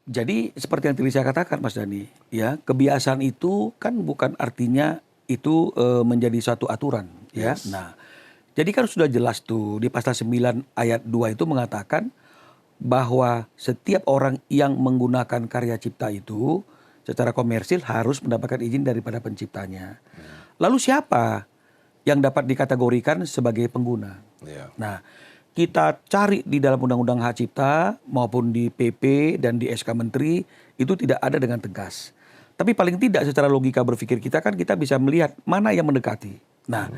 Jadi seperti yang tadi saya katakan Mas Dhani, ya kebiasaan itu kan bukan artinya itu menjadi satu aturan, ya. Yes. Nah, jadi kan sudah jelas tuh di pasal 9 ayat 2 itu mengatakan bahwa setiap orang yang menggunakan karya cipta itu secara komersil harus mendapatkan izin daripada penciptanya. Lalu siapa yang dapat dikategorikan sebagai pengguna? Iya. Nah, kita cari di dalam Undang-Undang Hak Cipta maupun di PP dan di SK Menteri itu tidak ada dengan tegas. Tapi paling tidak secara logika berpikir kita kan kita bisa melihat mana yang mendekati. Nah,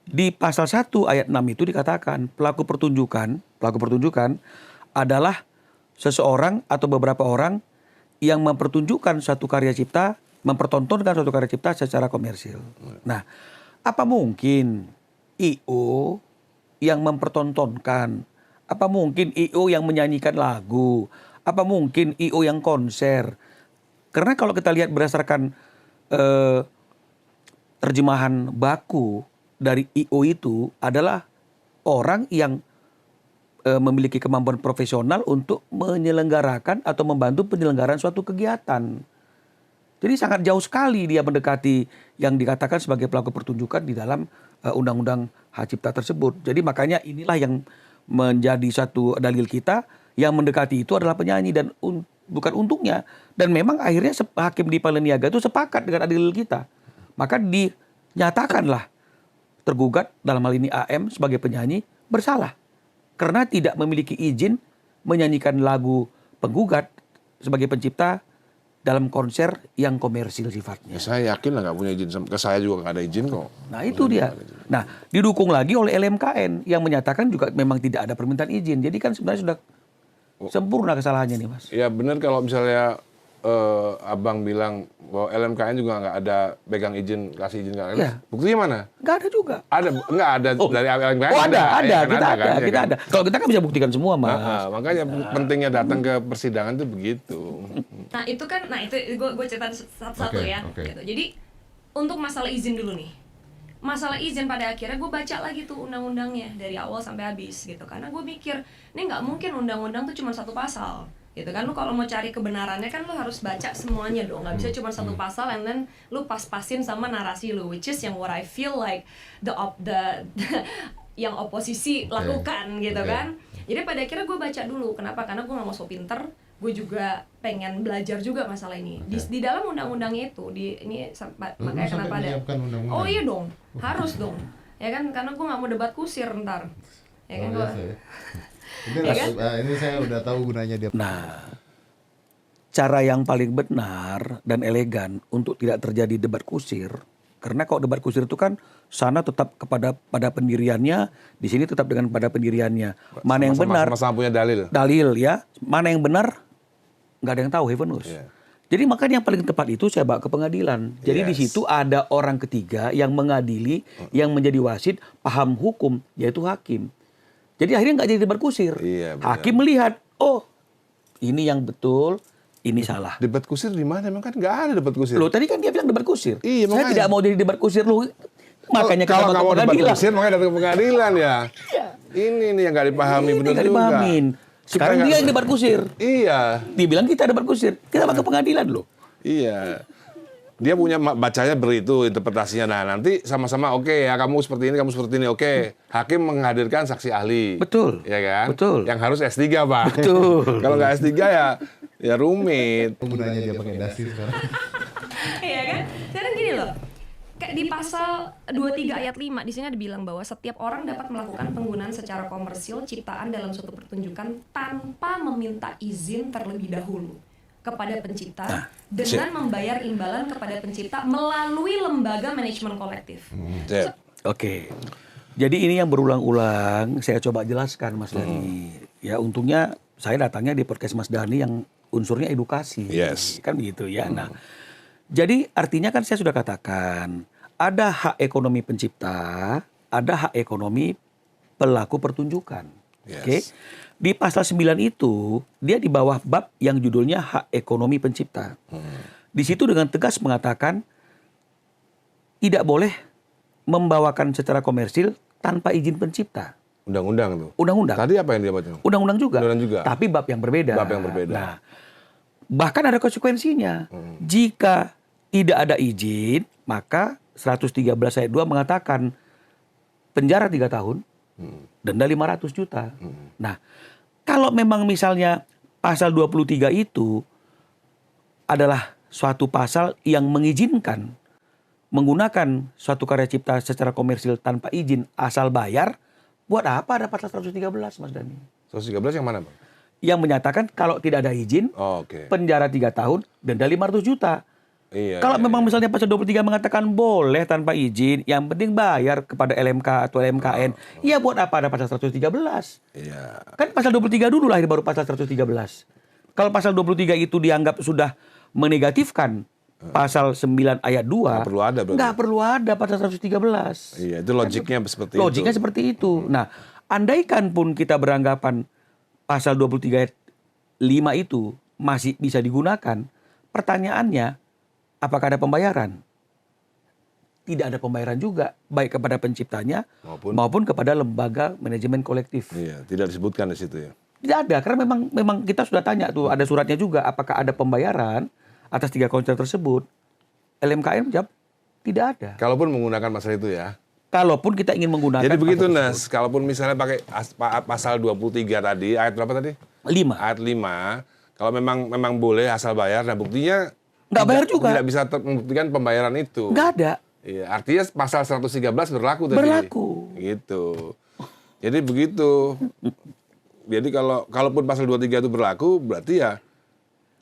di pasal 1 ayat 6 itu dikatakan pelaku pertunjukan adalah seseorang atau beberapa orang yang mempertunjukkan suatu karya cipta, mempertontonkan suatu karya cipta secara komersil. Nah, apa mungkin IO yang mempertontonkan? Apa mungkin IO yang menyanyikan lagu? Apa mungkin IO yang konser? Karena kalau kita lihat berdasarkan terjemahan baku dari IO itu adalah orang yang memiliki kemampuan profesional untuk menyelenggarakan atau membantu penyelenggaraan suatu kegiatan. Jadi sangat jauh sekali dia mendekati yang dikatakan sebagai pelaku pertunjukan di dalam Undang-Undang Hak Cipta tersebut. Jadi makanya inilah yang menjadi satu dalil kita, yang mendekati itu adalah penyanyi. Dan bukan untungnya. Dan memang akhirnya hakim di Pengadilan Niaga itu sepakat dengan adil kita. Maka dinyatakanlah tergugat dalam hal ini AM sebagai penyanyi bersalah karena tidak memiliki izin menyanyikan lagu penggugat sebagai pencipta dalam konser yang komersil sifatnya. Ya, saya yakin lah nggak punya izin. Ke saya juga nggak ada izin kok. Nah itu dia. Nah didukung lagi oleh LMKN yang menyatakan juga memang tidak ada permintaan izin. Jadi kan sebenarnya sudah sempurna kesalahannya nih Mas. Ya benar kalau misalnya abang bilang bahwa LMKN juga nggak ada pegang izin, kasih izin nggak ada. Ya. Buktinya mana? Nggak ada juga. Ada, nggak ada dari LMKN. Oh ada, ya, kan kita ada, kan, ya kita kan? ada. Kalau kita kan bisa buktikan semua Mas. Makanya pentingnya datang ke persidangan itu begitu. Nah itu kan, gue cerita satu-satu Oke, ya. oke. Gitu. Jadi untuk masalah izin dulu nih. Masalah izin pada akhirnya gue baca lagi tuh undang-undangnya dari awal sampai habis gitu. Karena gue mikir, ini nggak mungkin undang-undang tuh cuma satu pasal. Gitu kan, lu kalau mau cari kebenarannya kan lu harus baca semuanya dong. Nggak bisa cuma satu pasal and then lu pas-pasin sama narasi lu. Which is yang what I feel like the yang oposisi lakukan gitu kan. Jadi pada akhirnya gue baca dulu. Kenapa? Karena gue nggak mau so pinter. Gue juga pengen belajar juga masalah ini. Di dalam undang-undangnya itu, makanya kenapa ada. Oh iya dong, harus dong. Ya kan, karena gue nggak mau debat kusir ntar. Ya kan gue. Ini saya udah tahu gunanya dia. Nah, cara yang paling benar dan elegan untuk tidak terjadi debat kusir, karena kalau debat kusir itu kan sana tetap pada pendiriannya, di sini tetap dengan pada pendiriannya. Mana yang benar? Sama-sama punya dalil. Dalil ya, mana yang benar? Nggak ada yang tahu, heavenus. Yeah. Jadi makanya yang paling tepat itu saya bawa ke pengadilan. Jadi di situ ada orang ketiga yang mengadili, yang menjadi wasit, paham hukum, yaitu hakim. Jadi akhirnya nggak jadi debat kusir. Iya, benar. Hakim melihat, oh ini yang betul, ini salah. Debat kusir di mana? Memang kan nggak ada debat kusir. Loh tadi kan dia bilang debat kusir. Iya, saya makanya. tidak mau jadi debat kusir loh. Makanya kalau kita nggak mau ke debat pengadilan. kusir, makanya datang ke pengadilan ya. Ini nih yang nggak dipahami Ini benar nggak juga. dipahamin. Sekarang Supaya dia nggak- yang debat kusir. Iya, Dia bilang kita debat kusir. Kita ke pengadilan loh. iya. Dia punya bacanya beritu interpretasinya. Nah nanti sama-sama oke ya kamu seperti ini, kamu seperti ini. Oke, hakim menghadirkan saksi ahli. Betul. Ya kan? Betul. Yang harus S3 Pak. Betul. Kalau nggak S3 ya rumit. Gunanya dia pakai dasi sekarang. Iya kan? Sekarang gini loh. Kayak di pasal 23 ayat 5 di sini ada bilang bahwa setiap orang dapat melakukan penggunaan secara komersil ciptaan dalam suatu pertunjukan tanpa meminta izin terlebih dahulu kepada pencipta dengan membayar imbalan kepada pencipta melalui lembaga manajemen kolektif. Sip. Oke. Jadi ini yang berulang-ulang saya coba jelaskan Mas Dhani. Ya untungnya saya datangnya di podcast Mas Dhani yang unsurnya edukasi. Yes. Kan begitu ya. Nah, jadi artinya kan saya sudah katakan ada hak ekonomi pencipta, ada hak ekonomi pelaku pertunjukan. Yes. Oke. Di pasal 9 itu dia di bawah bab yang judulnya hak ekonomi pencipta. Di situ dengan tegas mengatakan tidak boleh membawakan secara komersil tanpa izin pencipta. Undang-undang tuh. Undang-undang. Tadi apa yang dia baca? Undang-undang juga. Undang-undang juga. Tapi bab yang berbeda. Bab yang berbeda. Nah, bahkan ada konsekuensinya. Jika tidak ada izin, maka 113 ayat 2 mengatakan penjara 3 tahun, denda 500 juta. Nah, kalau memang misalnya pasal 23 itu adalah suatu pasal yang mengizinkan menggunakan suatu karya cipta secara komersil tanpa izin asal bayar, buat apa ada pasal 113 Mas Dhani? 113 yang mana Bang? Yang menyatakan kalau tidak ada izin, Oh, oke. penjara 3 tahun, denda 500 juta. Iya. Kalau iya, memang iya. misalnya pasal 23 mengatakan boleh tanpa izin, yang penting bayar kepada LMK atau LMKN, ya buat apa ada pasal 113? Iya. Kan pasal 23 dulu lahir baru pasal 113. Kalau pasal 23 itu dianggap sudah menegatifkan pasal 9 ayat 2, Nggak perlu ada berarti. nggak perlu ada pasal 113. Iya, itu logiknya seperti Logiknya itu. seperti itu. Nah, andaikan pun kita beranggapan pasal 23 ayat 5 itu masih bisa digunakan, pertanyaannya apakah ada pembayaran? Tidak ada pembayaran juga, baik kepada penciptanya maupun kepada lembaga manajemen kolektif. Iya, tidak disebutkan di situ ya. Tidak ada, karena memang kita sudah tanya tuh, ada suratnya juga, apakah ada pembayaran atas 3 konser tersebut. LMKN menjawab tidak ada. Kalaupun menggunakan pasal itu ya. Kalaupun kita ingin menggunakan Jadi begitu pasal Nas, kalaupun misalnya pakai pasal 23 tadi, ayat berapa tadi? 5. Ayat 5, Kalau memang boleh asal bayar, nah buktinya Nggak bayar juga. Tidak bisa membuktikan pembayaran itu. Nggak ada. Iya, artinya pasal 113 berlaku tadi. Berlaku. Gitu. Jadi begitu. Jadi kalaupun pasal 23 itu berlaku, berarti ya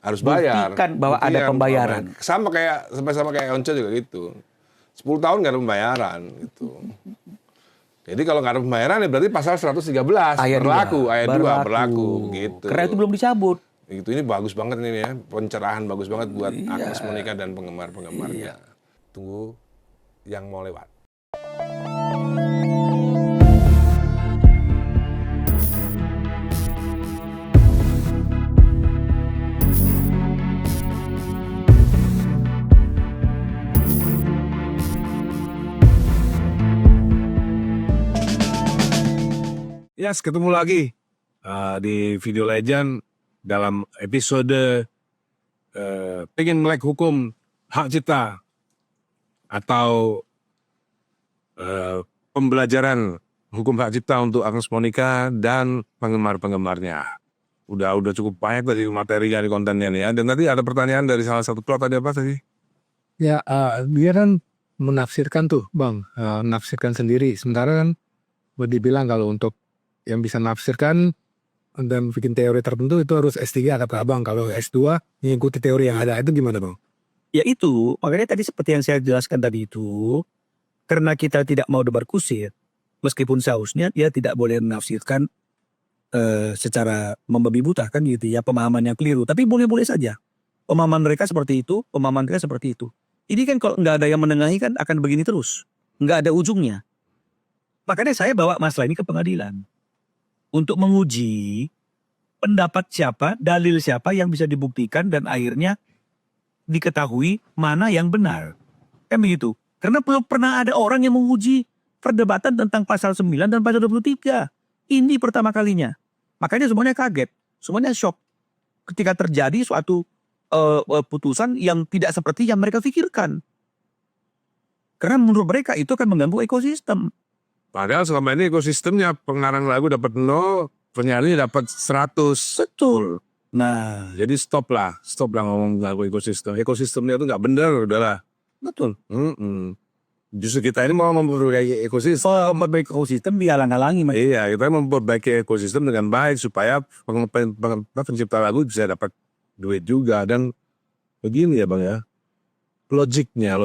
harus bayar. Buktikan bahwa ada pembayaran. Sama kayak Onco juga gitu. 10 tahun nggak ada pembayaran gitu. Jadi kalau nggak ada pembayaran ya berarti pasal 113 Ayat berlaku, 2. ayat 2 berlaku gitu. Karena itu belum dicabut. Itu ini bagus banget ini ya, pencerahan bagus banget buat Agnes Monica dan penggemar-penggemarnya. Tunggu yang mau lewat. Yes, ketemu lagi di Video Legend dalam episode pengen melek hukum hak cipta atau pembelajaran hukum hak cipta untuk Agnes Monica dan penggemar-penggemarnya. Udah cukup banyak tadi materinya di kontennya nih ya. Dan tadi ada pertanyaan dari salah satu klub tadi apa tadi? Ya, dia kan menafsirkan tuh, Bang, menafsirkan sendiri. Sementara kan dibilang kalau untuk yang bisa menafsirkan dan bikin teori tertentu itu harus S3 atau apa, Bang? Kalau S2 mengikuti teori yang ada itu gimana, Bang? Ya itu, makanya tadi seperti yang saya jelaskan tadi itu, karena kita tidak mau debar kusir, meskipun seharusnya dia tidak boleh menafsirkan secara membabi buta kan gitu ya, pemahaman yang keliru. Tapi boleh-boleh saja. Pemahaman mereka seperti itu, pemahaman mereka seperti itu. Ini kan kalau nggak ada yang menengahi kan akan begini terus. Nggak ada ujungnya. Makanya saya bawa masalah ini ke pengadilan. Untuk menguji pendapat siapa, dalil siapa yang bisa dibuktikan dan akhirnya diketahui mana yang benar. Kan begitu. Karena belum pernah ada orang yang menguji perdebatan tentang pasal 9 dan pasal 23. Ini pertama kalinya. Makanya semuanya kaget. Semuanya shock. Ketika terjadi suatu putusan yang tidak seperti yang mereka pikirkan. Karena menurut mereka itu akan mengganggu ekosistem. Padahal selama ini ekosistemnya pengarang lagu dapat 0, penyanyi dapat 100. Betul. Nah, Jadi stop lah ngomong lagu ekosistem. Ekosistemnya itu nggak benar, udahlah. betul. Justru kita ini mau memperbaiki ekosistem. Memperbaiki ekosistem dihalang-halangi. Mas. Iya, kita memperbaiki ekosistem dengan baik supaya pencipta lagu bisa dapat duit juga. Dan begini ya Bang ya, logiknya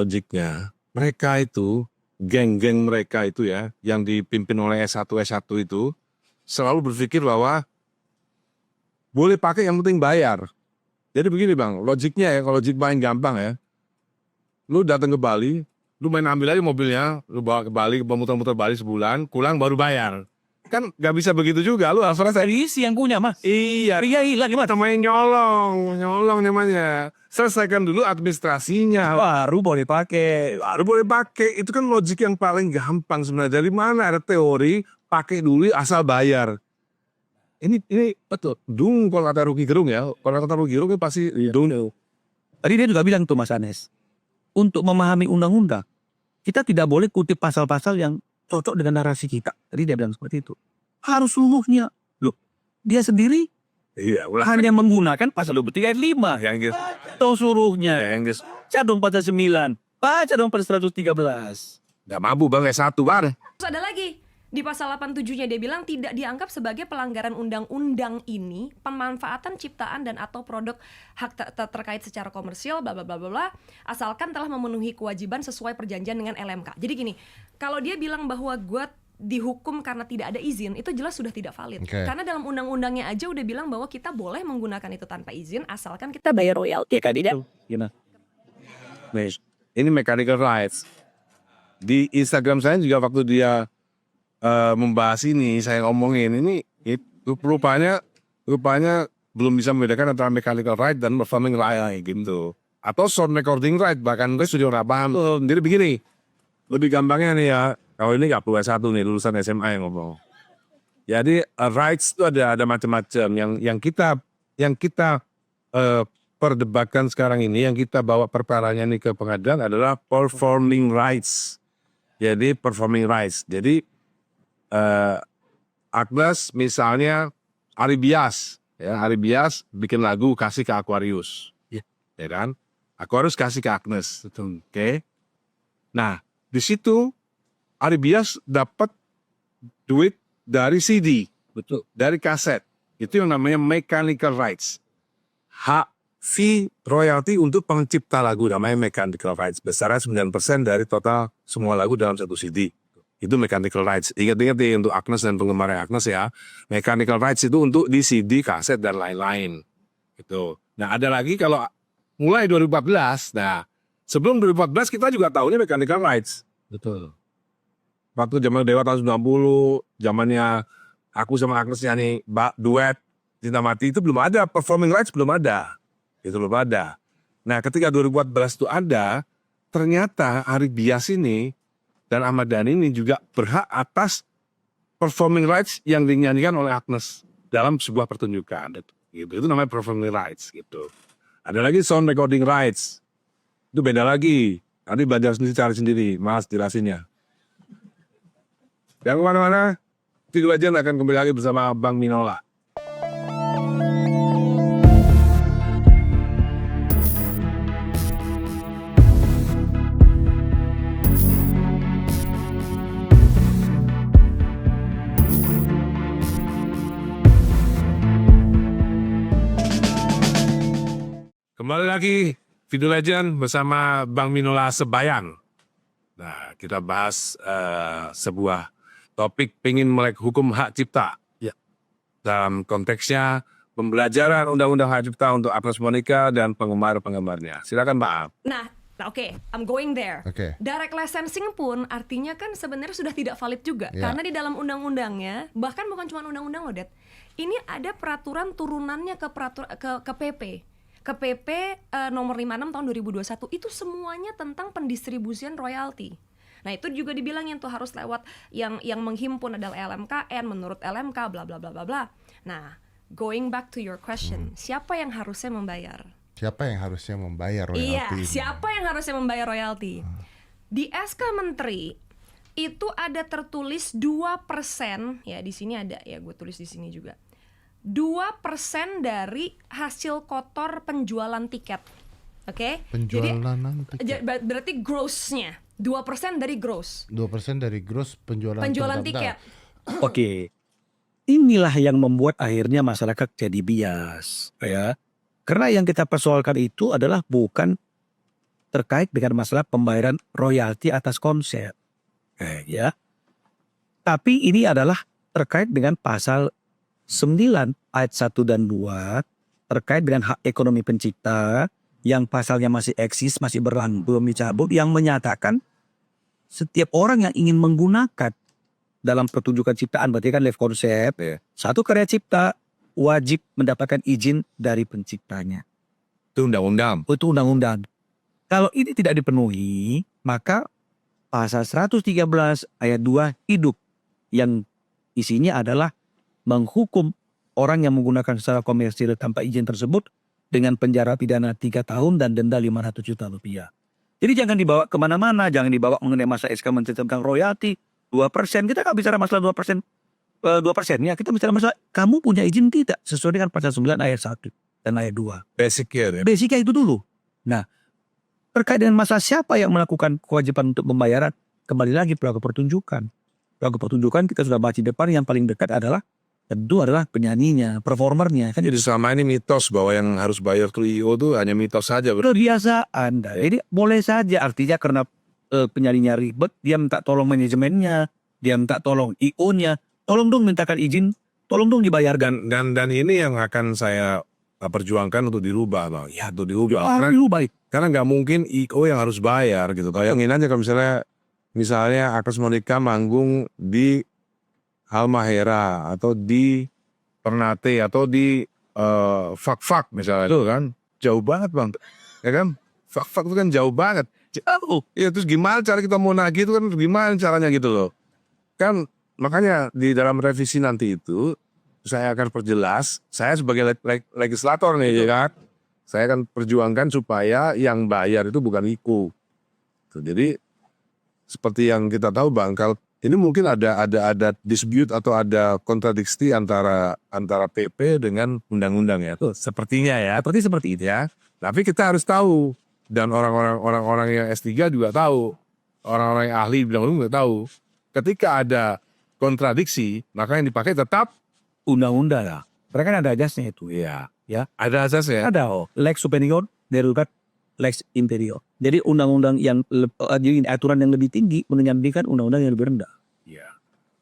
mereka itu, geng-geng mereka itu ya, yang dipimpin oleh S1 itu, selalu berpikir bahwa boleh pakai yang penting bayar. Jadi begini Bang, logiknya ya, kalau logik paling gampang ya, lu datang ke Bali, lu main ambil aja mobilnya, lu bawa ke Bali, muter-muter Bali sebulan, pulang baru bayar. Kan gak bisa begitu juga, lu harus selesai. Isi yang punya mas. Iya, Iya gimana? namanya nyolong namanya. Selesaikan dulu administrasinya. Baru boleh pakai. Baru boleh pakai. Itu kan logik yang paling gampang sebenarnya. Dari mana ada teori, pakai dulu asal bayar. Ini betul. Dung kalau kata Rocky Gerung ya. Kalau kata Rocky Gerung ini pasti dung. Tadi dia juga bilang tuh Mas Anes. Untuk memahami undang-undang, kita tidak boleh kutip pasal-pasal yang cocok dengan narasi kita. Tadi dia bilang seperti itu. Harus seluruhnya. Loh, dia sendiri Iya, hanya menggunakan pasal 23 ayat 5. yang gitu. Atau seluruhnya. Yang gitu. Baca dong pasal 9. Baca dong pasal 113. Gak mampu Bang, S1 Bang. Terus ada lagi di pasal 87-nya dia bilang tidak dianggap sebagai pelanggaran undang-undang ini pemanfaatan ciptaan dan atau produk hak terkait secara komersial bla bla bla bla asalkan telah memenuhi kewajiban sesuai perjanjian dengan LMK. Jadi gini, kalau dia bilang bahwa gue dihukum karena tidak ada izin, itu jelas sudah tidak valid. Okay. Karena dalam undang-undangnya aja udah bilang bahwa kita boleh menggunakan itu tanpa izin asalkan kita bayar royalti kan tidak. Gimana? Ini mechanical rights. Di Instagram saya juga waktu dia membahas ini, saya ngomongin ini itu rupanya belum bisa membedakan antara mechanical right dan performing right gitu. Atau sound recording right, bahkan gue studio nggak paham. Jadi begini, lebih gampangnya nih ya, kalau ini nggak perlu S1 nih, lulusan SMA yang ngomong. Jadi rights itu ada macam-macam. Yang kita perdebatkan sekarang ini, yang kita bawa perkaranya ini ke pengadilan adalah performing rights. Jadi performing rights. Jadi Agnes misalnya Ari Bias Ya, Ari Bias bikin lagu kasih ke Aquarius. Iya. Ya kan? Aquarius kasih ke Agnes. Oke. Nah, di situ Ari Bias dapat duit dari CD, Betul. dari kaset. Itu yang namanya mechanical rights. Hak fee royalti untuk pencipta lagu namanya mechanical rights. Besarnya 9% dari total semua lagu dalam satu CD. Itu mechanical rights. Ingat-ingat nih untuk Agnes dan penggemarnya Agnes ya. Mechanical rights itu untuk di CD, kaset, dan lain-lain. Gitu. Nah, ada lagi kalau mulai 2014. Nah, sebelum 2014 kita juga tahunya mechanical rights. Betul. Waktu zaman Dewa tahun 90, zamannya aku sama Agnes nyanyi duet Cinta Mati itu belum ada, performing rights belum ada. Itu belum ada. Nah, ketika 2014 itu ada, ternyata Ari Bias ini dan Ahmad Dhani ini juga berhak atas performing rights yang dinyanyikan oleh Agnes dalam sebuah pertunjukan. Gitu. Itu namanya performing rights gitu. Ada lagi sound recording rights. Itu beda lagi. Nanti belajar sendiri, cari sendiri, Mas jelasinnya. Jangan kemana-mana, Video Legend akan kembali lagi bersama Bang Minola. Kembali lagi Video Legend bersama Bang Minola Sebayan. Nah, kita bahas sebuah topik pengen melek hukum hak cipta. Ya. Dalam konteksnya pembelajaran undang-undang hak cipta untuk Agnes Monica dan penggemar-penggemarnya. Silakan Pak. Nah, oke, I'm going there. Oke. Direct licensing pun artinya kan sebenarnya sudah tidak valid juga. Ya. Karena di dalam undang-undangnya, bahkan bukan cuma undang-undang loh, Det. Ini ada peraturan turunannya ke PP. Ke PP nomor 56 tahun 2021 itu semuanya tentang pendistribusian royalti. Nah, itu juga dibilangin tuh harus lewat yang menghimpun adalah LMKN menurut LMK bla bla bla bla bla. Nah, going back to your question, siapa yang harusnya membayar? Siapa yang harusnya membayar royalti? Iya, ini? siapa yang harusnya membayar royalti? Di SK Menteri itu ada tertulis 2%, ya di sini ada ya, gue tulis di sini juga. 2% dari hasil kotor penjualan tiket. Oke? Penjualan Jadi tiket. berarti grossnya 2% dari gross. 2% dari gross penjualan Tiket. Oke. Inilah yang membuat akhirnya masyarakat jadi bias, ya. Karena yang kita persoalkan itu adalah bukan terkait dengan masalah pembayaran royalti atas konser, ya. Tapi ini adalah terkait dengan pasal 9 ayat 1 dan 2 terkait dengan hak ekonomi pencipta yang pasalnya masih eksis, masih berlaku, belum dicabut, yang menyatakan setiap orang yang ingin menggunakan dalam pertunjukan ciptaan, berarti kan live konsep, satu karya cipta wajib mendapatkan izin dari penciptanya. Itu undang-undang. Itu undang-undang. Kalau ini tidak dipenuhi, maka pasal 113 ayat 2 hidup, yang isinya adalah menghukum orang yang menggunakan secara komersil tanpa izin tersebut dengan penjara pidana 3 tahun dan denda 500 juta rupiah. Jadi jangan dibawa kemana-mana, jangan dibawa mengenai masa SK Menteri tentang royalti 2%. Kita nggak bicara masalah 2%, 2%-nya. Kita bicara masalah kamu punya izin tidak sesuai dengan pasal 9 ayat 1 dan ayat 2. Basicnya ya. Basicnya itu dulu. Nah, terkait dengan masalah siapa yang melakukan kewajiban untuk pembayaran, kembali lagi pelaku pertunjukan. Pelaku pertunjukan kita sudah bahas di depan, yang paling dekat adalah tentu adalah penyanyinya, performernya. Kan Jadi selama ini mitos bahwa yang harus bayar tuh IO tuh hanya mitos saja. kebiasaan. Jadi boleh saja, artinya karena penyanyinya ribet, dia minta tolong manajemennya, dia minta tolong IO-nya, tolong dong mintakan izin, tolong dong dibayarkan. Dan ini yang akan saya perjuangkan untuk dirubah, Bang. Ya, untuk dirubah. Baik. Karena nggak mungkin IO yang harus bayar gitu. Kayak ingin aja kalau misalnya Agnes Monica manggung di Halmahera atau di Ternate atau di Fak-Fak misalnya, itu kan jauh banget Bang, ya kan? Fak-Fak itu kan jauh banget. Jauh. Ya terus gimana cara kita mau nagih itu kan, gimana caranya gitu loh. Kan makanya di dalam revisi nanti itu saya akan perjelas, saya sebagai legislator nih ya kan, saya akan perjuangkan supaya yang bayar itu bukan IKU. Jadi seperti yang kita tahu Bang, kalau ini mungkin ada dispute atau ada kontradiksi antara PP dengan undang-undang ya. Tuh, sepertinya ya, seperti itu ya. Tapi kita harus tahu, dan orang-orang yang S3 juga tahu, orang-orang yang ahli bidang hukum juga tahu. Ketika ada kontradiksi, maka yang dipakai tetap Undang-undang lah. Mereka kan ada ajasnya itu. Ya. ada asasnya. Ada lex superior derogat lex inferior. Jadi undang-undang yang jadi aturan yang lebih tinggi menyampingkan undang-undang yang lebih rendah. Ya.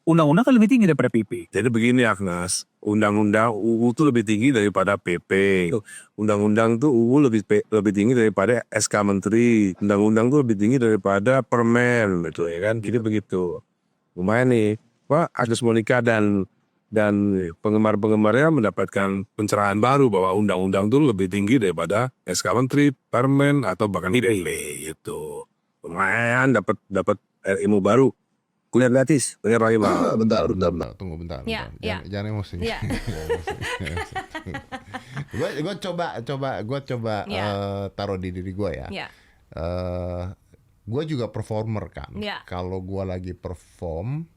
Undang-undang kan lebih tinggi daripada PP. Jadi begini Agnes, undang-undang UU itu lebih tinggi daripada PP. Tuh. Undang-undang itu UU lebih tinggi daripada SK Menteri. Undang-undang itu lebih tinggi daripada Permen, gitu ya kan? Jadi begitu. Lumayan nih, Pak Agnes Monica dan penggemar-penggemarnya mendapatkan pencerahan baru bahwa undang-undang itu lebih tinggi daripada SK Menteri, Permen, atau bahkan IPP gitu. Lumayan dapat ilmu baru. Kuliah gratis, kuliah Rahimah. Bentar. Tunggu bentar. Ya, Jangan emosi. Ya. Gue coba Ya. taruh di diri gue ya. Ya. Gue juga performer kan. Ya. Kalau gue lagi perform,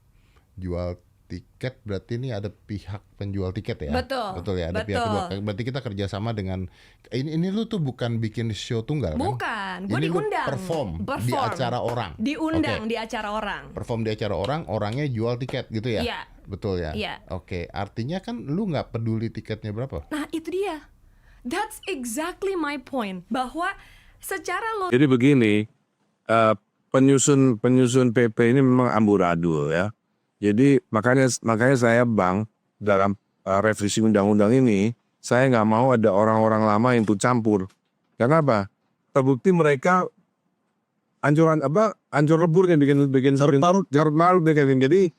jual tiket, berarti ini ada pihak penjual tiket ya. Betul. Ya. Ada pihak penjual. Berarti kita kerjasama dengan ini lu tuh bukan bikin show tunggal kan? Bukan, gue Ini lu diundang. perform di acara orang. Diundang Oke. di acara orang. Perform di acara orang, orangnya jual tiket gitu ya? Iya. Betul ya? Iya. Oke, artinya kan lu nggak peduli tiketnya berapa? Nah itu dia. That's exactly my point. Bahwa secara Jadi begini, penyusun PP ini memang amburadul ya. Jadi makanya saya Bang dalam revisi undang-undang ini saya nggak mau ada orang-orang lama yang ikut campur. Karena apa? Terbukti mereka ancur lebur kan bikin jarut marut bikin. Jadi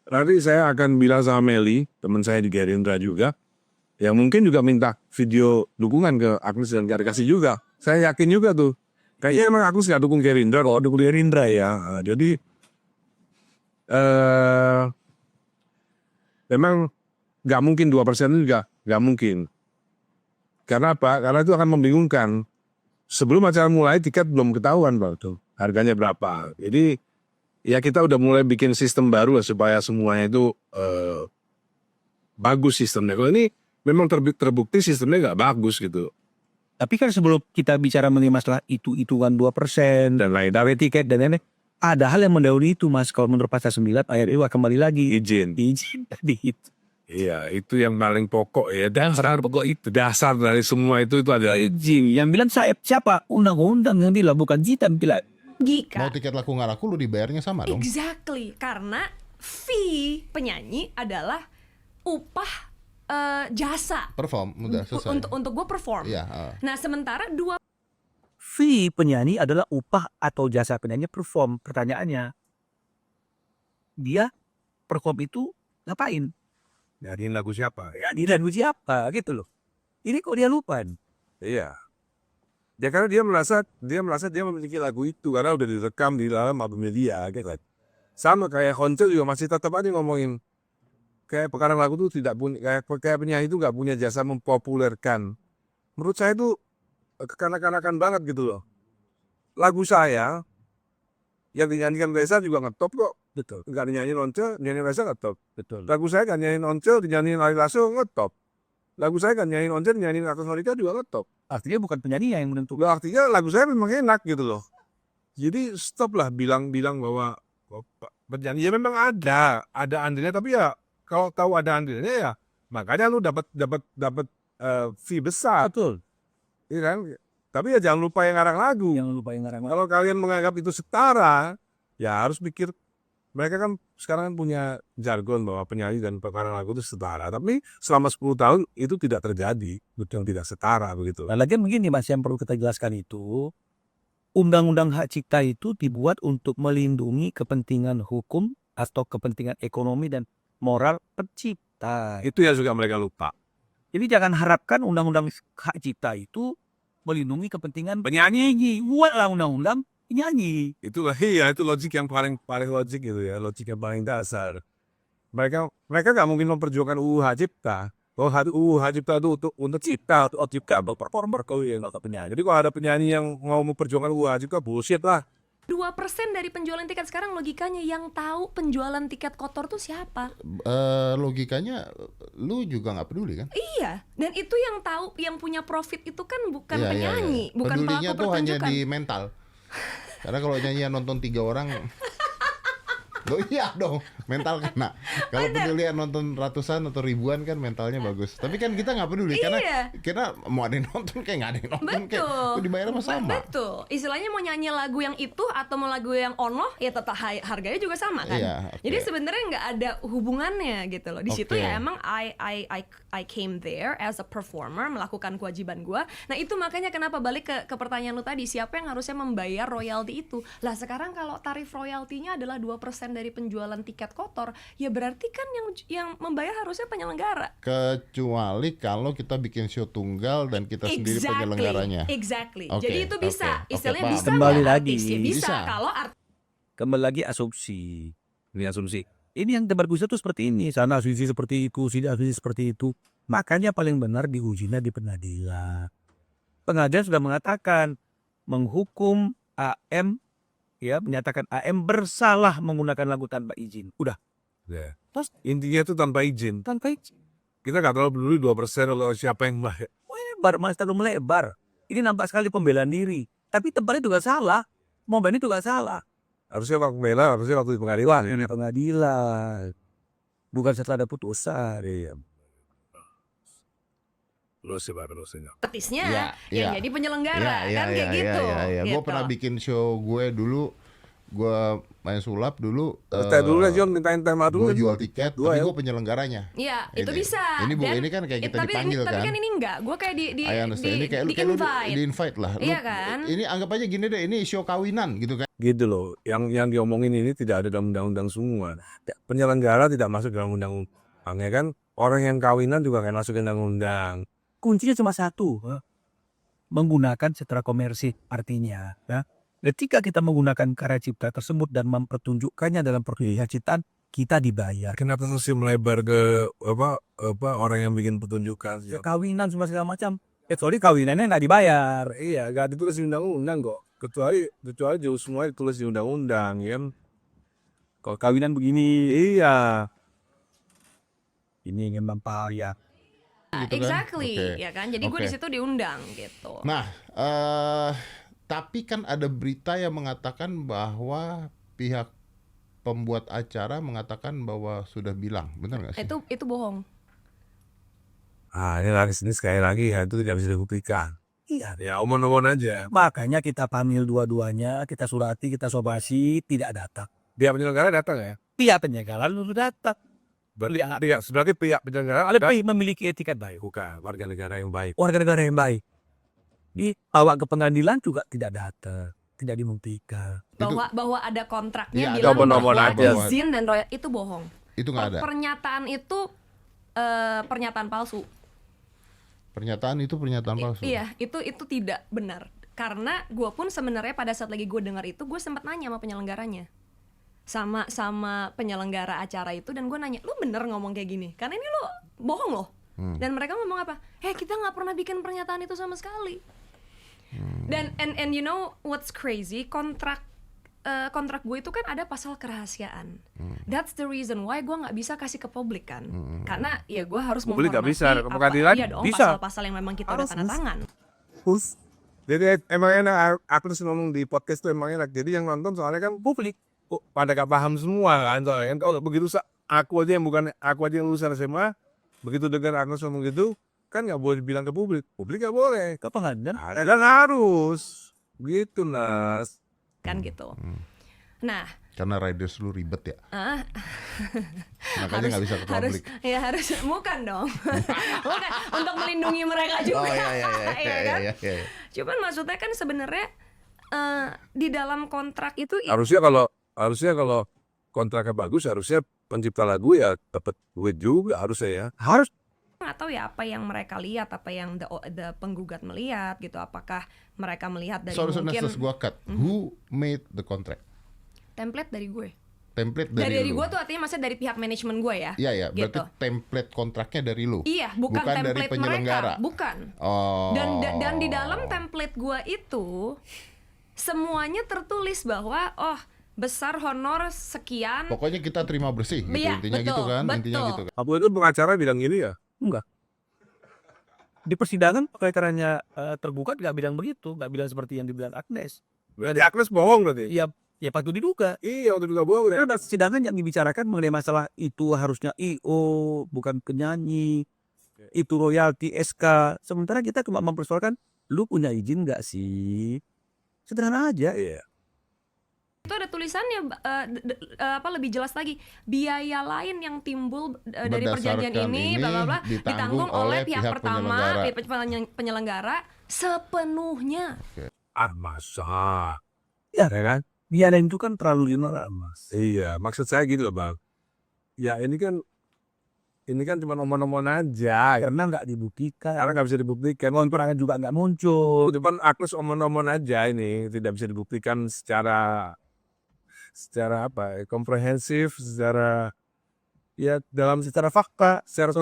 nanti saya akan bilang sama Meli, teman saya di Gerindra juga, yang mungkin juga minta video dukungan ke Agnes dan kasih juga. Saya yakin juga tuh. Kayaknya emang Agnes nggak dukung Gerindra, kalau dukung Gerindra ya. Jadi memang nggak mungkin 2% juga nggak mungkin. Karena apa? Karena itu akan membingungkan. Sebelum acara mulai tiket belum ketahuan Pak tuh harganya berapa. Jadi ya kita udah mulai bikin sistem baru lah supaya semuanya itu bagus sistemnya. Kalau ini memang terbukti sistemnya nggak bagus gitu. Tapi kan sebelum kita bicara mengenai masalah hitungan 2% dan lain dari tiket dan lain-lain, ada hal yang mendahului itu Mas. Kalau menurut pasal 9 ayat 2 kembali lagi. Izin tadi itu. Iya, itu yang paling pokok ya. Dasar pokok itu, dasar dari semua itu adalah Izin. Yang bilang siapa? Undang-undang yang bilang, bukan kita yang bilang. Jika Mau tiket laku nggak laku lu dibayarnya sama dong. exactly karena fee penyanyi adalah upah jasa Perform udah selesai. untuk gue perform. Iya. Nah sementara dua Fee penyanyi adalah upah atau jasa penyanyi perform. Pertanyaannya, dia perform itu ngapain? nyanyiin lagu siapa? Ya di lagu siapa gitu loh. Ini kok dia lupa? Iya. Ya karena dia merasa dia memiliki lagu itu karena udah direkam di dalam albumnya dia gitu. Sama kayak konser juga masih tetap aja ngomongin kayak pekarang lagu itu tidak punya kayak penyanyi itu nggak punya jasa mempopulerkan. Menurut saya itu kekanak-kanakan banget gitu loh. Lagu saya yang dinyanyikan Reza juga ngetop kok. Betul. Nggak dinyanyiin Once, dinyanyiin Reza ngetop. Betul. Lagu saya kan nyanyiin Once, dinyanyiin Ari Lasso ngetop. Lagu saya kan nyanyiin Once, dinyanyiin Agnes Monica juga ngetop. Artinya bukan penyanyi yang menentukan. Loh, artinya lagu saya memang enak gitu loh. Jadi stop lah bilang bahwa penyanyi ya memang ada andilnya tapi ya kalau tahu ada andilnya ya makanya lu dapat fee besar. Betul. Iya kan? Tapi ya jangan lupa yang ngarang lagu. Yang lupa yang ngarang. Kalau kalian menganggap itu setara, ya harus pikir mereka kan sekarang kan punya jargon bahwa penyanyi dan pengarang lagu itu setara. Tapi selama 10 tahun itu tidak terjadi, yang tidak setara begitu. Nah, lagi begini Mas, yang perlu kita jelaskan itu, Undang-Undang Hak Cipta itu dibuat untuk melindungi kepentingan hukum atau kepentingan ekonomi dan moral pencipta. Itu yang juga mereka lupa. Jadi jangan harapkan Undang-Undang Hak Cipta itu melindungi kepentingan penyanyi. Buatlah undang-undang penyanyi. Itulah iya itu logik yang paling logik gitu ya, logik yang paling dasar. Mereka nggak mungkin memperjuangkan UU Hak Cipta. Kalau UU Hak Cipta itu untuk cipta, untuk performer kalau yang nggak penyanyi. Jadi kalau ada penyanyi yang mau memperjuangkan UU Hak Cipta bullshit lah. 2% dari penjualan tiket sekarang, logikanya yang tahu penjualan tiket kotor tuh siapa? Logikanya lu juga nggak peduli kan? Iya, dan itu yang tahu, yang punya profit itu kan bukan Iya, iya, penyanyi, iya. bukan Pedulinya pelaku tuh hanya pertunjukan. di mental. Karena kalau nyanyi nonton 3 orang, loh iya dong, mental kena. Kalau peduli nonton ratusan atau ribuan kan mentalnya bagus. Tapi kan kita nggak peduli karena mau ada yang nonton kayak nggak ada yang nonton kayak Betul. itu dibayar sama. Betul. Istilahnya mau nyanyi lagu yang itu atau mau lagu yang ono, ya tetap harganya juga sama kan. Iya, oke. Jadi sebenarnya nggak ada hubungannya gitu loh. Di situ Oke. ya emang I came there as a performer, melakukan kewajiban gua. Nah, itu makanya kenapa balik ke pertanyaan lu tadi, siapa yang harusnya membayar royalti itu? Lah sekarang kalau tarif royaltinya adalah 2% dari penjualan tiket kotor, ya berarti kan yang membayar harusnya penyelenggara. Kecuali kalau kita bikin show tunggal dan kita sendiri penyelenggaranya. Exactly. Oke, Jadi itu bisa, oke, istilahnya paham. bisa Kembali nggak lagi. artis? Ya bisa. Bisa. Kalau Kembali lagi asumsi. Ini asumsi. Ini yang debat Gus tuh seperti ini, sana asumsi seperti itu, sini asumsi seperti itu. Makanya paling benar diujinya di pengadilan. Pengadilan sudah mengatakan menghukum AM, ya, menyatakan AM bersalah menggunakan lagu tanpa izin. Udah, Ya. terus Intinya tuh tanpa izin. tanpa izin. Kita nggak terlalu peduli 2% kalau siapa yang bayar. Melebar, mas, terlalu melebar. Ini nampak sekali pembelaan diri. Tapi tempatnya juga salah. Momen itu juga salah. Harusnya waktu bela, harusnya waktu di pengadilan. Ini pengadilan. Bukan setelah ada putusan. Iya. Terus ya, artisnya Iya, yang iya. jadi penyelenggara kan kayak gitu. Gue Gitu. pernah bikin show gue dulu, gue main sulap dulu. Teh dulu lah John, mintain tema dulu. Gue jual tiket, Dua, tapi ya. gue penyelenggaranya. Iya, itu Ini. bisa. Ini Bu, Dan- ini kan kayak kita tapi dipanggil Tapi kan. kan ini enggak. Gue kayak di I understand. Ini kayak lu invite. di invite lah. Iya kan? Ini anggap aja gini deh, ini show kawinan gitu kan. Gitu loh, yang diomongin ini tidak ada dalam undang-undang semua. Penyelenggara tidak masuk dalam undang-undang, ya kan? Orang yang kawinan juga kan masuk ke undang-undang. Kuncinya cuma satu, menggunakan secara komersil. Artinya, ya, ketika kita menggunakan karya cipta tersebut dan mempertunjukkannya dalam pertunjukan ciptaan, kita dibayar. Kenapa mesti melebar ke apa orang yang bikin pertunjukan? Ya, kawinan semua segala macam. Sorry, kawinannya nggak dibayar. Iya, gak ditulis di undang-undang kok. Kecuali jauh semua ditulis di undang-undang, ya kan? Kalau kawinan begini, Iya. ini ingin membayar. Gitu kan? Exactly, Oke. ya kan? Jadi gue Oke. di situ diundang gitu. Nah, tapi kan ada berita yang mengatakan bahwa pihak pembuat acara mengatakan bahwa sudah bilang, benar nggak sih? Itu bohong. Ini lagi sini sekali lagi ya, itu tidak bisa dibuktikan. Iya. Ya omong-omong aja. Makanya kita panggil dua-duanya, kita surati, kita somasi, tidak datang. Dia penyelenggara datang ya? Pihak penyelenggara lalu datang. Sebagai pihak penyelenggara Lebih memiliki etikat baik. bukan warga negara yang baik. Warga negara yang baik. Dibawa ke pengadilan juga tidak datang, tidak dibuktikan. Bahwa ada kontraknya Iya, ada bilang omong-omong bahwa aja. izin dan royal itu bohong. Itu nggak ada. Pernyataan itu pernyataan palsu. Pernyataan itu pernyataan palsu. Iya, itu tidak benar. Karena gue pun sebenarnya pada saat lagi gue dengar itu, gue sempat nanya sama penyelenggaranya, sama penyelenggara acara itu, dan gue nanya, lu bener ngomong kayak gini? Karena ini lu bohong loh. Dan mereka ngomong apa? Kita nggak pernah bikin pernyataan itu sama sekali. Dan and you know what's crazy? Kontrak gue itu kan ada pasal kerahasiaan. That's the reason why gue nggak bisa kasih ke publik kan. Karena ya gue harus Publik nggak menghormati bisa, ke pengadilan iya dong, bisa. pasal-pasal yang memang kita udah tanda tangan. Jadi emang enak, aku terus ngomong di podcast tuh emang enak. Jadi yang nonton soalnya kan publik, pada gak paham semua kan soalnya kan. Kalau begitu aku aja yang lulusan SMA, begitu dengar aku ngomong gitu, kan nggak boleh bilang ke publik nggak boleh. Ke pengadilan? Dan harus, gitu Nas. Kan gitu. Nah, Karena riders lu ribet ya. Makanya nggak bisa ke harus publik. ya harus bukan dong. Bukan untuk melindungi mereka juga. Iya kan? iya. Cuman maksudnya kan sebenarnya di dalam kontrak itu Harusnya kalau kontraknya bagus, harusnya pencipta lagu ya dapat duit juga harusnya ya. Harus. nggak tahu ya apa yang mereka lihat, apa yang the penggugat melihat gitu. Apakah mereka melihat dari Sorry, mungkin gua cut. Who made the contract? template dari gue. Template Dari dari lu. gue tuh artinya maksudnya dari pihak manajemen gue ya. Iya, berarti Gitu. template kontraknya dari lu. Iya, bukan dari template penyelenggara. mereka, bukan. Oh. Dan di dalam template gue itu semuanya tertulis bahwa besar honor sekian. Pokoknya kita terima bersih gitu, Iya, intinya betul, gitu kan, intinya betul. gitu kan. Apa itu pengacara bilang gini ya? Enggak. Di persidangan pengacaranya tergugat nggak bilang begitu, nggak bilang seperti yang dibilang Agnes. Berarti Agnes bohong berarti? Ya, ya patut diduga. Iya, waktu juga bohong. Karena persidangan yang dibicarakan mengenai masalah itu harusnya IO, bukan penyanyi, itu royalti SK. Sementara kita cuma mempersoalkan, lu punya izin nggak sih? Sederhana aja. Iya. Itu ada tulisannya lebih jelas lagi, biaya lain yang timbul dari perjanjian Berdasarkan ini ini bla bla bla ditanggung ditanggung oleh oleh pihak pihak pertama, penyelenggara. penyelenggara sepenuhnya. Masa? Ya kan? Biaya itu kan terlalu general, Mas. Iya, maksud saya gitu loh Bang. Ya ini kan cuma omong-omong aja. Karena nggak dibuktikan. Karena nggak bisa dibuktikan. Keterangan juga nggak muncul. Depan Agnes omong-omong aja ini tidak bisa dibuktikan secara apa? Komprehensif, secara fakta, secara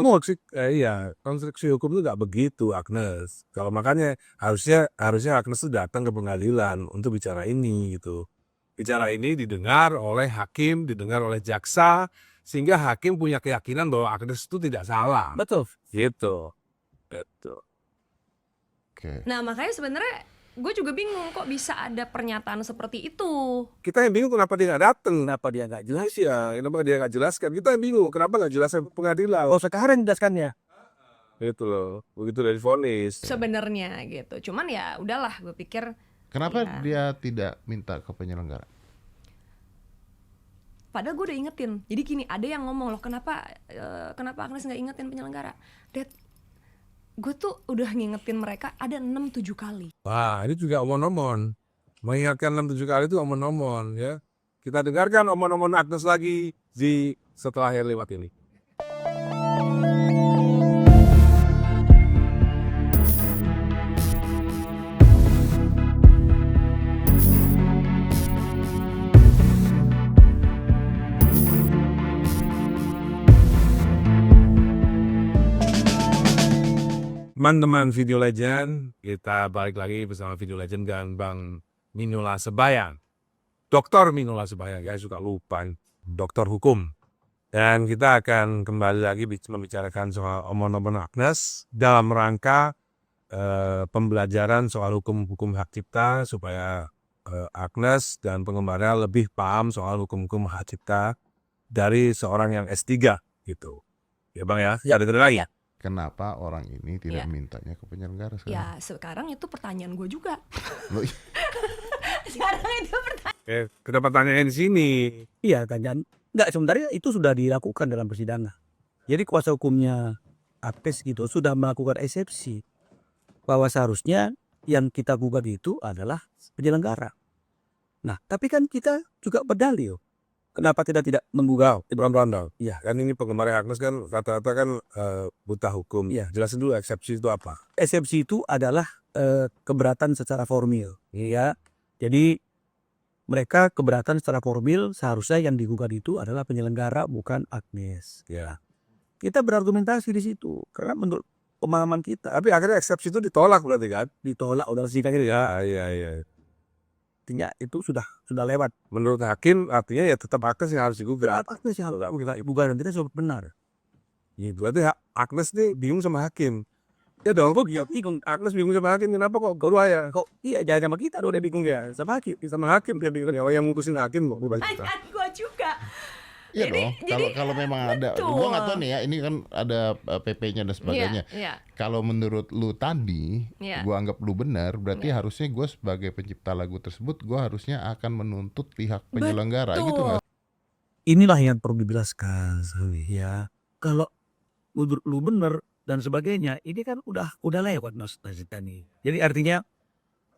konstruksi hukum itu nggak begitu Agnes. Kalau makanya harusnya Agnes itu datang ke pengadilan untuk bicara ini gitu. Bicara ini didengar oleh hakim, didengar oleh jaksa, sehingga hakim punya keyakinan bahwa Agnes itu tidak salah. Betul. Gitu. Betul. Oke. Nah makanya sebenarnya gue juga bingung kok bisa ada pernyataan seperti itu. Kita yang bingung kenapa dia nggak datang. Kenapa dia nggak jelas? Ya, kenapa dia nggak jelaskan? Kita yang bingung kenapa nggak jelaskan ke pengadilan. Oh, sekarang jelaskannya. Gitu loh. Begitu dari vonis. Sebenarnya gitu. Cuman ya udahlah, gue pikir Kenapa ya. dia tidak minta ke penyelenggara? Padahal gue udah ingetin. Jadi gini, ada yang ngomong loh, kenapa Agnes nggak ingetin penyelenggara? Dad, gue tuh udah ngingetin mereka ada 6-7 kali. Wah, ini juga omon-omon. Mengingatkan 6-7 kali itu omon-omon ya. Kita dengarkan omon-omon Agnes lagi di setelah yang lewat ini. Teman-teman Video Legend, kita balik lagi bersama Video Legend dan Bang Minola Sebayang. Dr. Minola Sebayang, guys suka lupa, dokter hukum. Dan kita akan kembali lagi membicarakan soal omon-omon Agnes dalam rangka pembelajaran soal hukum hak cipta supaya Agnes dan penggemarnya lebih paham soal hukum hak cipta dari seorang yang S3 gitu. Ya Bang ya, ada lagi ya. Kenapa orang ini tidak Ya. mintanya ke penyelenggara sekarang? Ya sekarang itu pertanyaan gue juga. Loh, Sekarang itu pertanyaan. Kenapa tanyain di sini? Iya kan, nggak sebenarnya itu sudah dilakukan dalam persidangan. Jadi kuasa hukumnya Agnes itu sudah melakukan eksepsi bahwa seharusnya yang kita gugat itu adalah penyelenggara. Nah, tapi kan kita juga berdalil. Kenapa kita tidak menggugat? Ibrahim Randall. Iya. Kan ini penggemar Agnes kan rata-rata kan buta hukum. Iya. Jelasin dulu eksepsi itu apa? Eksepsi itu adalah keberatan secara formil, ya. Jadi mereka keberatan secara formil, seharusnya yang digugat itu adalah penyelenggara bukan Agnes. Ya. Kita berargumentasi di situ karena menurut pemahaman kita Tapi akhirnya eksepsi itu ditolak berarti kan? ditolak oleh sidang itu ya. Iya. Artinya itu sudah lewat. Menurut hakim artinya ya tetap Agnes yang harus digugat. Agnes yang harus kita bukan tidak sudah benar. Gitu. Berarti Agnes nih bingung sama hakim. Ya dong, kok bingung. Agnes bingung sama hakim, kenapa kok guru ya? Kok iya jangan sama kita dong dia bingung ya sama hakim. Sama hakim dia bingung ya, yang mutusin hakim kok bukan kita. Pertanyaan gue juga. iya dong. Jadi- Kalau memang ada, betul. gua nggak tahu nih ya. Ini kan ada PP-nya dan sebagainya. Iya. Kalau menurut lu tadi, Iya. gua anggap lu benar, berarti harusnya gua sebagai pencipta lagu tersebut, gua harusnya akan menuntut pihak penyelenggara, Betul. gitu nggak? Inilah yang perlu dijelaskan, ya. Kalau menurut lu benar dan sebagainya, ini kan udah lewat Mas Tani. Jadi artinya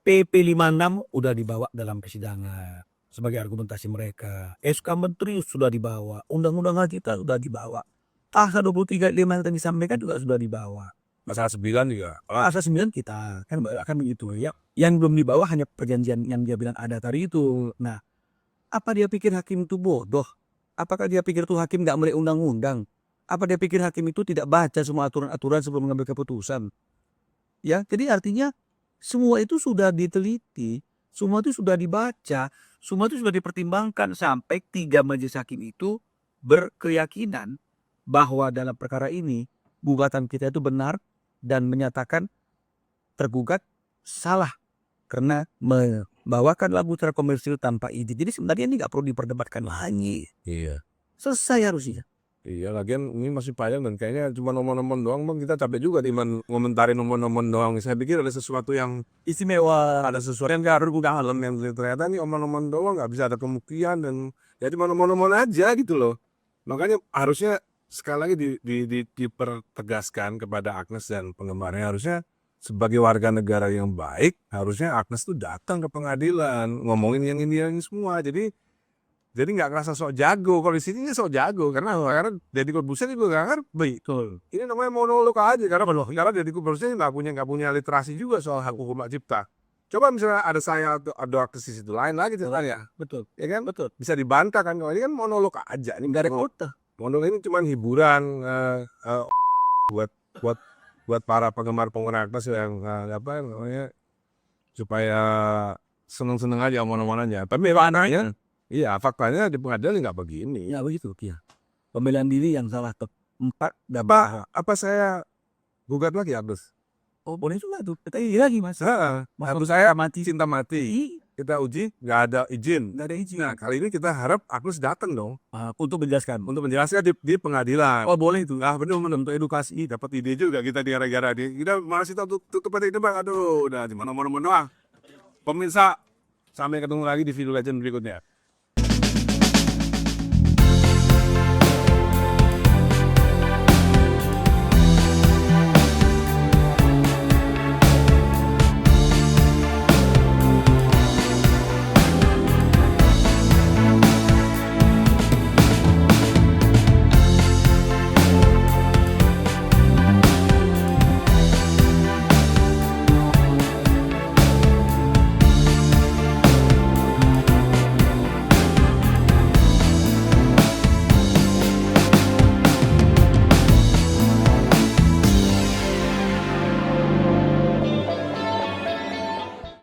PP 56 udah dibawa dalam persidangan sebagai argumentasi mereka. SK Menteri sudah dibawa, undang-undang hak cipta sudah dibawa. Pasal 23 yang tadi disampaikan juga sudah dibawa. Pasal 9 juga. Pasal 9 kita kan begitu ya. Yang belum dibawa hanya perjanjian yang dia bilang ada tadi itu. Nah, apa dia pikir hakim itu bodoh? Apakah dia pikir tuh hakim nggak melek undang-undang? Apa dia pikir hakim itu tidak baca semua aturan-aturan sebelum mengambil keputusan? Ya, jadi artinya semua itu sudah diteliti, Semua itu sudah dibaca, semua itu sudah dipertimbangkan sampai 3 majelis hakim itu berkeyakinan bahwa dalam perkara ini gugatan kita itu benar dan menyatakan tergugat salah karena membawakan lagu secara komersil tanpa izin. Jadi sebenarnya ini nggak perlu diperdebatkan lagi. Iya. Selesai harusnya. Iya, lagian ini masih panjang dan kayaknya cuma nomor-nomor doang, Bang. Kita capek juga di ngomentarin nomor-nomor doang. Saya pikir ada sesuatu yang Istimewa. ada sesuatu yang harus gue dalam yang ternyata nih omong-omong doang nggak bisa ada pembuktian dan ya cuma nomor-nomor aja gitu loh. Makanya harusnya sekali lagi dipertegaskan kepada Agnes dan penggemarnya, harusnya sebagai warga negara yang baik harusnya Agnes tuh datang ke pengadilan ngomongin yang ini semua. Jadi nggak ngerasa sok jago. Kalau di sini sok jago karena Deddy Corbuzier itu nggak ngerti. Betul. Ini namanya monolog aja karena Deddy Corbuzier nggak punya literasi juga soal hak hukum hak cipta. Coba misalnya ada saya atau ada aktif di situ lain lagi ceritanya, Betul. ya kan? Betul. Bisa dibantah kan? Kalau ini kan monolog aja. Ini Nggak ada kota. monolog ini cuma hiburan buat para penggemar Agnes yang apa namanya supaya seneng-seneng aja omong-omongan aja. Tapi faktanya, iya faktanya di pengadilan nggak begini. Ya begitu. Ya. Pembelaan diri yang salah keempat. Apa saya gugat lagi Agnes? Oh boleh juga tuh. Kita ini lagi mas. Harus saya cinta mati. Kita uji nggak ada izin. Nggak ada izin. Nah kali ini kita harap Agnes datang dong Untuk menjelaskan. untuk menjelaskan di pengadilan. Oh boleh itu. Nah benar untuk edukasi, dapat ide juga kita di gara-gara kita masih tutup aja Bang. Aduh, udah di mana-mana doang. Pemirsa, sampai ketemu lagi di video legend berikutnya.